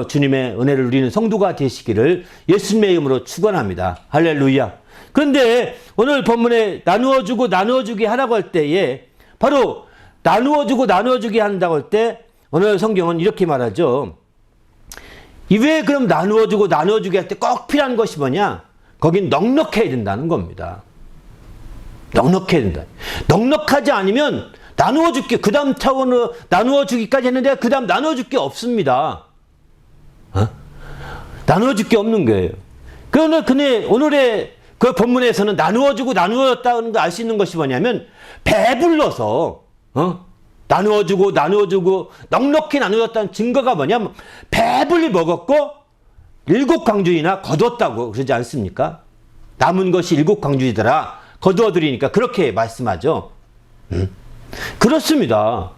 주님의 은혜를 누리는 성도가 되시기를 예수님의 이름으로 축원합니다. 할렐루야. 그런데 오늘 본문에 나누어주고 나누어주게 하라고 할 때에 바로 나누어주고 나누어주게 한다고 할 때 오늘 성경은 이렇게 말하죠. 왜 그럼 나누어주고 나누어주게 할 때 꼭 필요한 것이 뭐냐? 거긴 넉넉해야 된다는 겁니다. 넉넉해야 된다. 넉넉하지 않으면 나누어줄게. 그 다음 차원으로 나누어주기까지 했는데 그 다음 나누어줄 게 없습니다. 나누어줄 게 없는 거예요. 그런데 오늘의 그 본문에서는 나누어주고 나누었다는 걸 알 수 있는 것이 뭐냐면 배불러서 나누어주고 나누어주고 넉넉히 나누었다는 증거가 뭐냐면 배불리 먹었고 7광주이나 거두었다고 그러지 않습니까? 남은 것이 7광주이더라 거두어드리니까 그렇게 말씀하죠. 그렇습니다.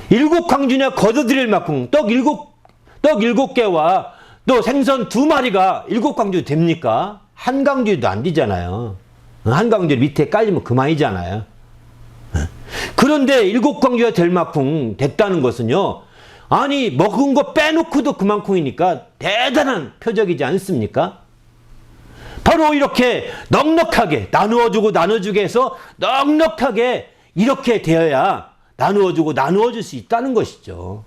7광주나 거두드릴 만큼 떡 7개와 또 생선 2마리가 7광주 됩니까? 한 광주도 안 되잖아요. 한 광주 밑에 깔리면 그만이잖아요. 그런데 7광주가 될 만큼 됐다는 것은요. 아니 먹은 거 빼놓고도 그만큼이니까 대단한 표적이지 않습니까? 바로 이렇게 넉넉하게 나누어주고 나눠주게 해서 넉넉하게 이렇게 되어야 나누어주고 나누어줄 수 있다는 것이죠.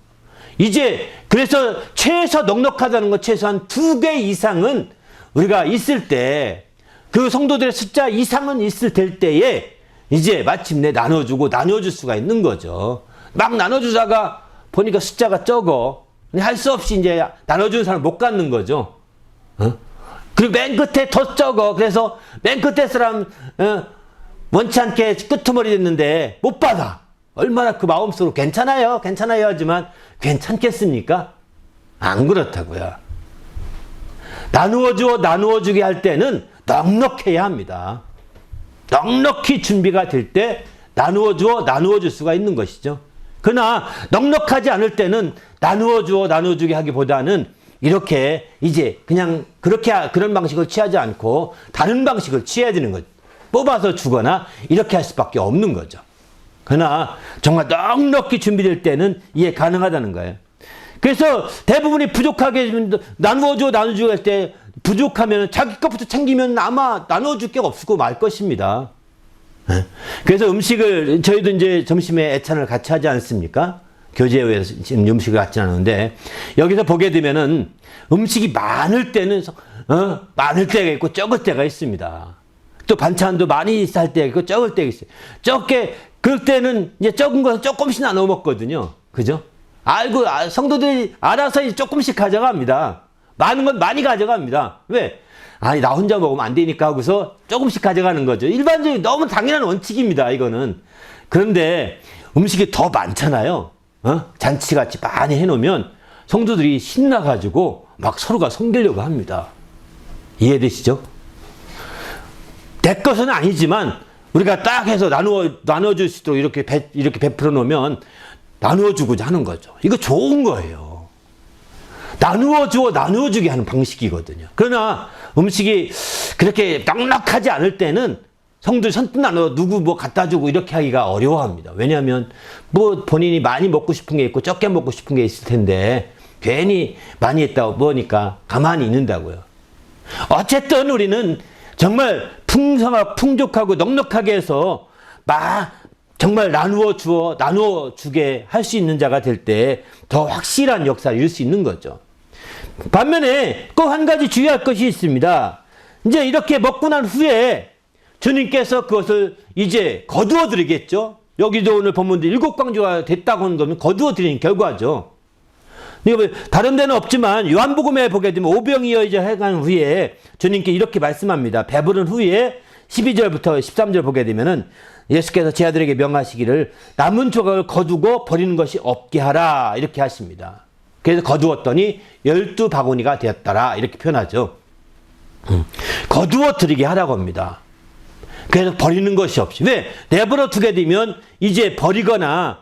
이제 그래서 최소 넉넉하다는 것 최소한 2개 이상은 우리가 있을 때 그 성도들의 숫자 이상은 있을 때에 이제 마침내 나눠주고 나눠줄 수가 있는 거죠. 막 나눠주다가 보니까 숫자가 적어. 할 수 없이 이제 나눠주는 사람 못 갖는 거죠. 그리고 맨 끝에 더 적어. 그래서 맨 끝에 사람 원치 않게 끄트머리 됐는데 못 받아. 얼마나 그 마음속으로 괜찮아요 하지만 괜찮겠습니까? 안 그렇다고요. 나누어주게 할 때는 넉넉해야 합니다. 넉넉히 준비가 될 때 나누어줄 수가 있는 것이죠. 그러나 넉넉하지 않을 때는 나누어주게 하기보다는 이렇게 이제 그냥 그런 방식을 취하지 않고 다른 방식을 취해야 되는 거죠. 뽑아서 주거나 이렇게 할 수밖에 없는 거죠. 그러나 정말 넉넉히 준비될 때는 이해 가능하다는 거예요. 그래서 대부분이 부족하게 나누어주고 할 때 부족하면 자기 것부터 챙기면 아마 나눠줄 게 없고 말 것입니다. 그래서 음식을 저희도 이제 점심에 애찬을 같이 하지 않습니까? 교제에서 지금 음식을 같이 하는데 여기서 보게 되면은 음식이 많을 때는 많을 때가 있고 적을 때가 있습니다. 또 반찬도 많이 할 때가 있고 적을 때가 있어요. 적게 그럴 때는 이제 적은 것은 조금씩 나눠 먹거든요. 그죠? 성도들이 알아서 조금씩 가져갑니다. 많은 건 많이 가져갑니다. 왜? 아니, 나 혼자 먹으면 안 되니까 하고서 조금씩 가져가는 거죠. 일반적인 너무 당연한 원칙입니다, 이거는. 그런데 음식이 더 많잖아요. 잔치같이 많이 해놓으면 성도들이 신나가지고 막 서로가 섬기려고 합니다. 이해되시죠? 내 것은 아니지만 우리가 딱 해서 나눠줄 수 있도록 이렇게 베풀어 놓으면 나누어주고자 하는 거죠. 이거 좋은 거예요. 나누어주게 하는 방식이거든요. 그러나 음식이 그렇게 넉넉하지 않을 때는 성도들 선뜻 누구 뭐 갖다 주고 이렇게 하기가 어려워합니다. 왜냐하면 뭐 본인이 많이 먹고 싶은 게 있고 적게 먹고 싶은 게 있을 텐데 괜히 많이 했다 보니까 가만히 있는다고요. 어쨌든 우리는 정말 풍족하고 넉넉하게 해서 정말 나누어주게 할 수 있는 자가 될 때 더 확실한 역사를 이룰 수 있는 거죠. 반면에 꼭 한 가지 주의할 것이 있습니다. 이제 이렇게 먹고 난 후에 주님께서 그것을 이제 거두어 드리겠죠. 여기도 오늘 본문도 7광주가 됐다고 하는 거면 거두어 드리는 결과죠. 다른 데는 없지만 요한복음에 보게 되면 오병이어 이제 해간 후에 주님께 이렇게 말씀합니다. 배부른 후에 12절부터 13절 보게 되면은 예수께서 제 아들에게 명하시기를 남은 조각을 거두고 버리는 것이 없게 하라 이렇게 하십니다. 그래서 거두었더니 12바구니가 되었더라 이렇게 표현하죠. 거두어 드리게 하라고 합니다. 그래서 버리는 것이 없이. 왜? 내버려 두게 되면 이제 버리거나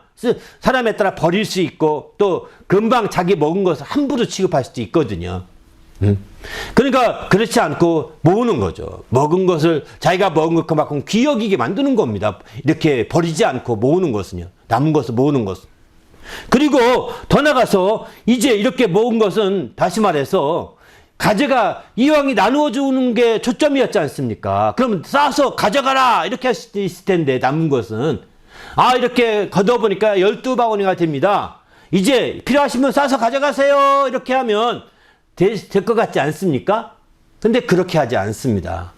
사람에 따라 버릴 수 있고 또 금방 자기 먹은 것을 함부로 취급할 수도 있거든요. 그러니까 그렇지 않고 모으는 거죠. 먹은 것을 자기가 먹은 것만큼 귀 여기게 만드는 겁니다. 이렇게 버리지 않고 모으는 것은요. 남은 것을 모으는 것은. 그리고 더 나가서 이제 이렇게 모은 것은 다시 말해서 이왕이 나누어 주는 게 초점이었지 않습니까? 그럼 싸서 가져가라 이렇게 할 수도 있을 텐데 남은 것은 이렇게 걷어보니까 12바구니가 됩니다. 이제 필요하시면 싸서 가져가세요 이렇게 하면 될 것 같지 않습니까? 근데 그렇게 하지 않습니다.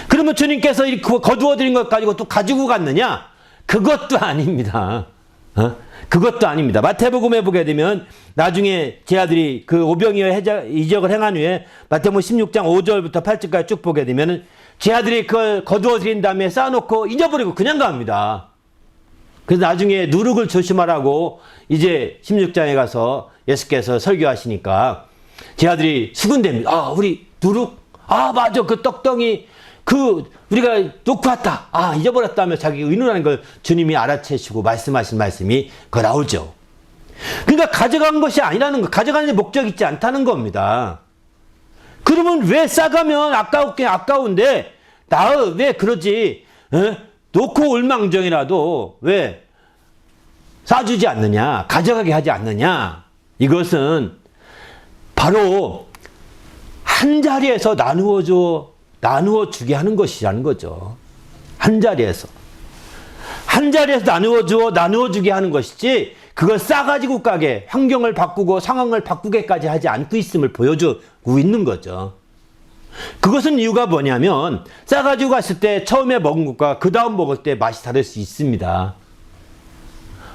그러면 주님께서 거두어 드린 것 가지고 또 가지고 갔느냐? 그것도 아닙니다. 그것도 아닙니다. 마태복음에 보게 되면 나중에 제 아들이 그 오병이어 이적을 행한 후에 마태복음 16장 5절부터 8절까지 쭉 보게 되면 제 아들이 그걸 거두어 드린 다음에 쌓아놓고 잊어버리고 그냥 갑니다. 그래서 나중에 누룩을 조심하라고 이제 16장에 가서 예수께서 설교하시니까 제 아들이 수군댑니다. 우리 누룩? 맞아. 그 떡덩이 우리가 놓고 왔다. 잊어버렸다며 자기 의논하는 걸 주님이 알아채시고 말씀하신 말씀이 나오죠. 그러니까 가져간 것이 아니라는 거, 가져가는 목적 있지 않다는 겁니다. 그러면 왜 싸가면 아까운데, 왜 그러지? 놓고 올망정이라도 왜 싸주지 않느냐? 가져가게 하지 않느냐? 이것은 바로 한 자리에서 나누어 주게 하는 것이라는 거죠. 한 자리에서 나누어 주게 하는 것이지, 그걸 싸가지고 가게 환경을 바꾸고 상황을 바꾸게까지 하지 않고 있음을 보여주고 있는 거죠. 그것은 이유가 뭐냐면, 싸가지고 갔을 때 처음에 먹은 것과 그 다음 먹을 때 맛이 다를 수 있습니다.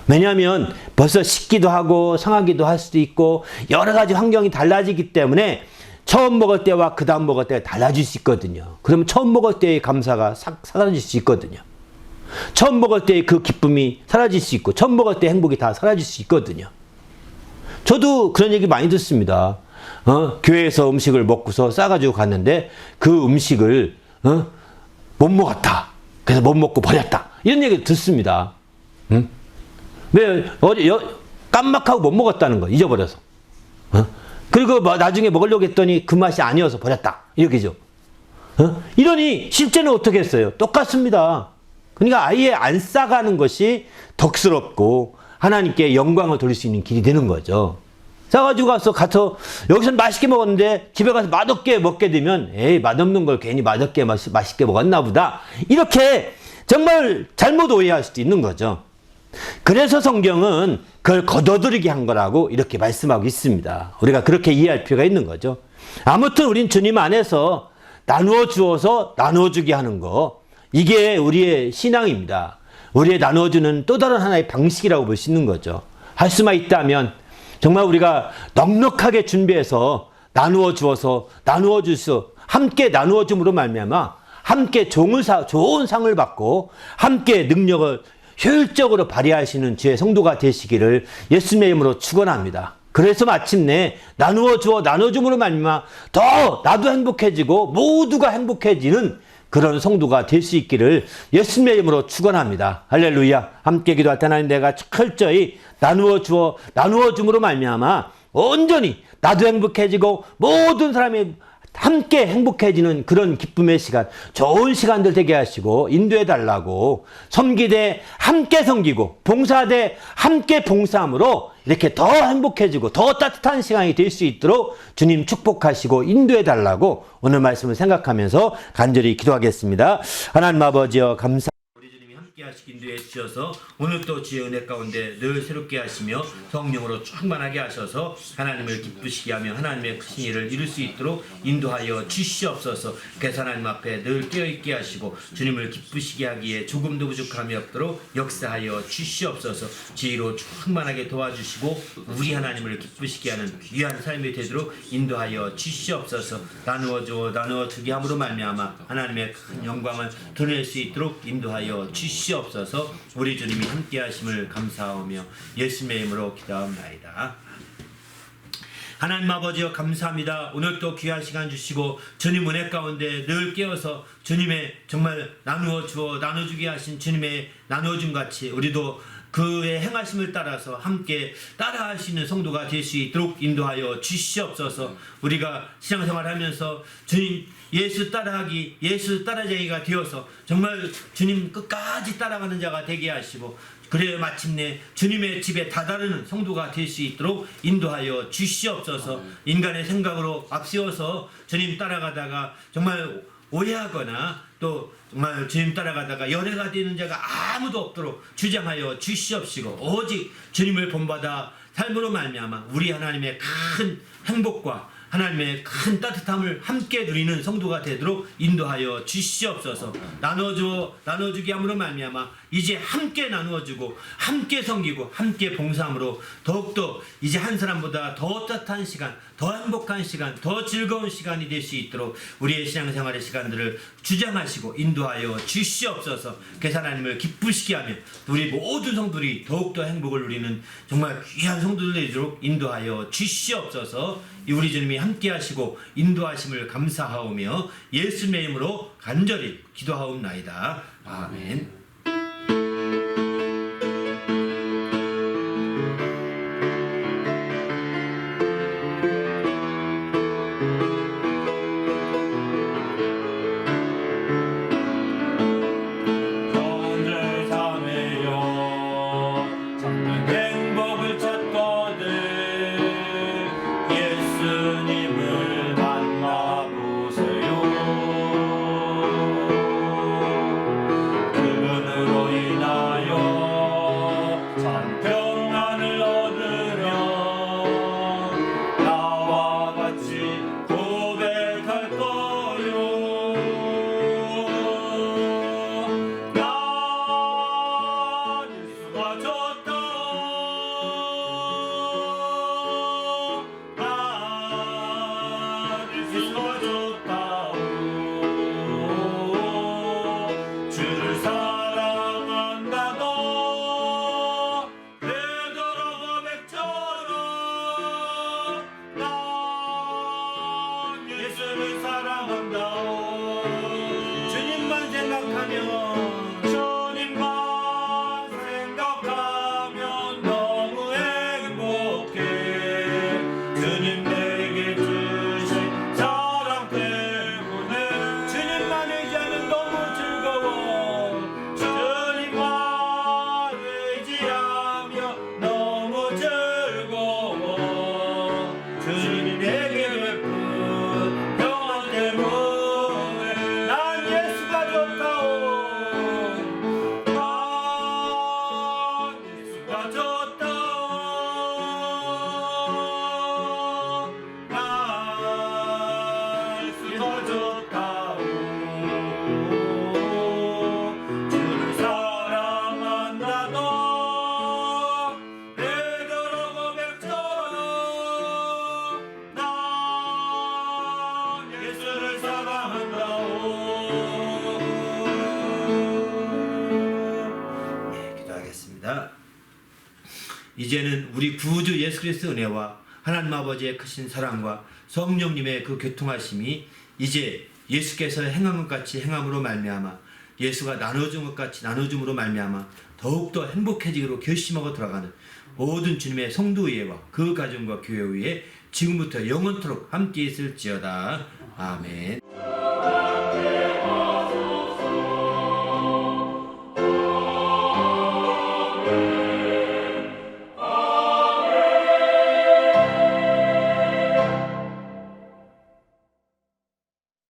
왜냐하면 벌써 식기도 하고 상하기도 할 수도 있고 여러 가지 환경이 달라지기 때문에 처음 먹을 때와 그 다음 먹을 때가 달라질 수 있거든요. 그러면 처음 먹을 때의 감사가 사라질 수 있거든요. 처음 먹을 때의 그 기쁨이 사라질 수 있고 처음 먹을 때의 행복이 다 사라질 수 있거든요. 저도 그런 얘기 많이 듣습니다. 교회에서 음식을 먹고서 싸가지고 갔는데 그 음식을 못 먹었다. 그래서 못 먹고 버렸다. 이런 얘기 듣습니다. 왜 깜빡하고 못 먹었다는 거, 잊어버려서. 그리고 나중에 먹으려고 했더니 그 맛이 아니어서 버렸다. 이렇게죠. 이러니 실제는 어떻게 했어요? 똑같습니다. 그러니까 아예 안 싸가는 것이 덕스럽고 하나님께 영광을 돌릴 수 있는 길이 되는 거죠. 싸가지고 가서 여기서는 맛있게 먹었는데 집에 가서 맛없게 먹게 되면, 에이, 맛없는 걸 괜히 맛있게 먹었나 보다. 이렇게 정말 잘못 오해할 수도 있는 거죠. 그래서 성경은 그걸 거둬들이게 한 거라고 이렇게 말씀하고 있습니다. 우리가 그렇게 이해할 필요가 있는 거죠. 아무튼 우린 주님 안에서 나누어 주어서 나누어 주게 하는 거, 이게 우리의 신앙입니다. 우리의 나누어주는 또 다른 하나의 방식이라고 볼 수 있는 거죠. 할 수만 있다면 정말 우리가 넉넉하게 준비해서 나누어 주어서 나누어 줄수, 함께 나누어 줌으로 말미암아 함께 좋은 상을 받고 함께 능력을 효율적으로 발휘하시는 주의 성도가 되시기를 예수님의 이름으로 축원합니다. 그래서 마침내 나누어 주어 나누어 줌으로 말미암아 더 나도 행복해지고 모두가 행복해지는 그런 성도가 될 수 있기를 예수님의 이름으로 축원합니다. 할렐루야. 함께 기도할 때 하나님, 내가 철저히 나누어 주어 나누어 줌으로 말미암아 온전히 나도 행복해지고 모든 사람이 함께 행복해지는 그런 기쁨의 시간, 좋은 시간들 되게 하시고 인도해 달라고, 섬기되 함께 섬기고 봉사되 함께 봉사함으로 이렇게 더 행복해지고 더 따뜻한 시간이 될 수 있도록 주님 축복하시고 인도해 달라고 오늘 말씀을 생각하면서 간절히 기도하겠습니다. 하나님 아버지여, 감사. 우리 주님이 함께 하시기 인도해 주셔서 오늘 또 주의 은혜 가운데 늘 새롭게 하시며 성령으로 충만하게 하셔서 하나님을 기쁘시게 하며 하나님의 크신 일을 이룰 수 있도록 인도하여 주시옵소서. 그래서 하나님 앞에 늘 깨어있게 하시고 주님을 기쁘시게 하기에 조금도 부족함이 없도록 역사하여 주시옵소서. 지혜로 충만하게 도와주시고 우리 하나님을 기쁘시게 하는 귀한 삶이 되도록 인도하여 주시옵소서. 나누어 주게 함으로 말미암아 하나님의 큰 영광을 드러낼 수 있도록 인도하여 주시옵소서. 우리 주님이 함께 하심을 감사하며 예수님의 이름으로 기도합니다. 하나님 아버지여, 감사합니다. 오늘 또 귀한 시간 주시고 주님 은혜 가운데 늘 깨어서 주님의 정말 나눠주게 하신 주님의 나눠줌 같이 우리도 그의 행하심을 따라서 함께 따라하시는 성도가 될 수 있도록 인도하여 주시옵소서. 우리가 신앙생활을 하면서 주님 예수 따라자기가 되어서 정말 주님 끝까지 따라가는 자가 되게 하시고, 그래 마침내 주님의 집에 다다르는 성도가 될 수 있도록 인도하여 주시옵소서. 인간의 생각으로 앞세워서 주님 따라가다가 정말 오해하거나 또 정말 주님 따라가다가 열애가 되는 자가 아무도 없도록 주장하여 주시옵시고, 오직 주님을 본받아 삶으로 말미암아 우리 하나님의 큰 행복과 하나님의 큰 따뜻함을 함께 누리는 성도가 되도록 인도하여 주시옵소서. 나눠주게 함으로 말미암아 이제 함께 나누어주고 함께 섬기고 함께 봉사함으로 더욱더 이제 한 사람보다 더 따뜻한 시간, 더 행복한 시간, 더 즐거운 시간이 될 수 있도록 우리의 신앙생활의 시간들을 주장하시고 인도하여 주시옵소서. 그래서 하나님을 기쁘시게 하며 우리 모든 성도들이 더욱더 행복을 누리는 정말 귀한 성도들 되도록 인도하여 주시옵소서. 우리 주님이 함께 하시고 인도하심을 감사하오며 예수님의 이름으로 간절히 기도하옵나이다. 아멘. 현재 삶에요 참된 행복을 찾거든 예수님을 만나 이제는 우리 구주 예수 그리스도 은혜와 하나님 아버지의 크신 사랑과 성령님의 그 교통하심이 이제 예수께서 행한 것 같이 행함으로 말미암아 예수가 나눠준 것 같이 나눠줌으로 말미암아 더욱더 행복해지기로 결심하고 돌아가는 모든 주님의 성도 위에와 그 가정과 교회 위에 지금부터 영원토록 함께 있을지어다. 아멘.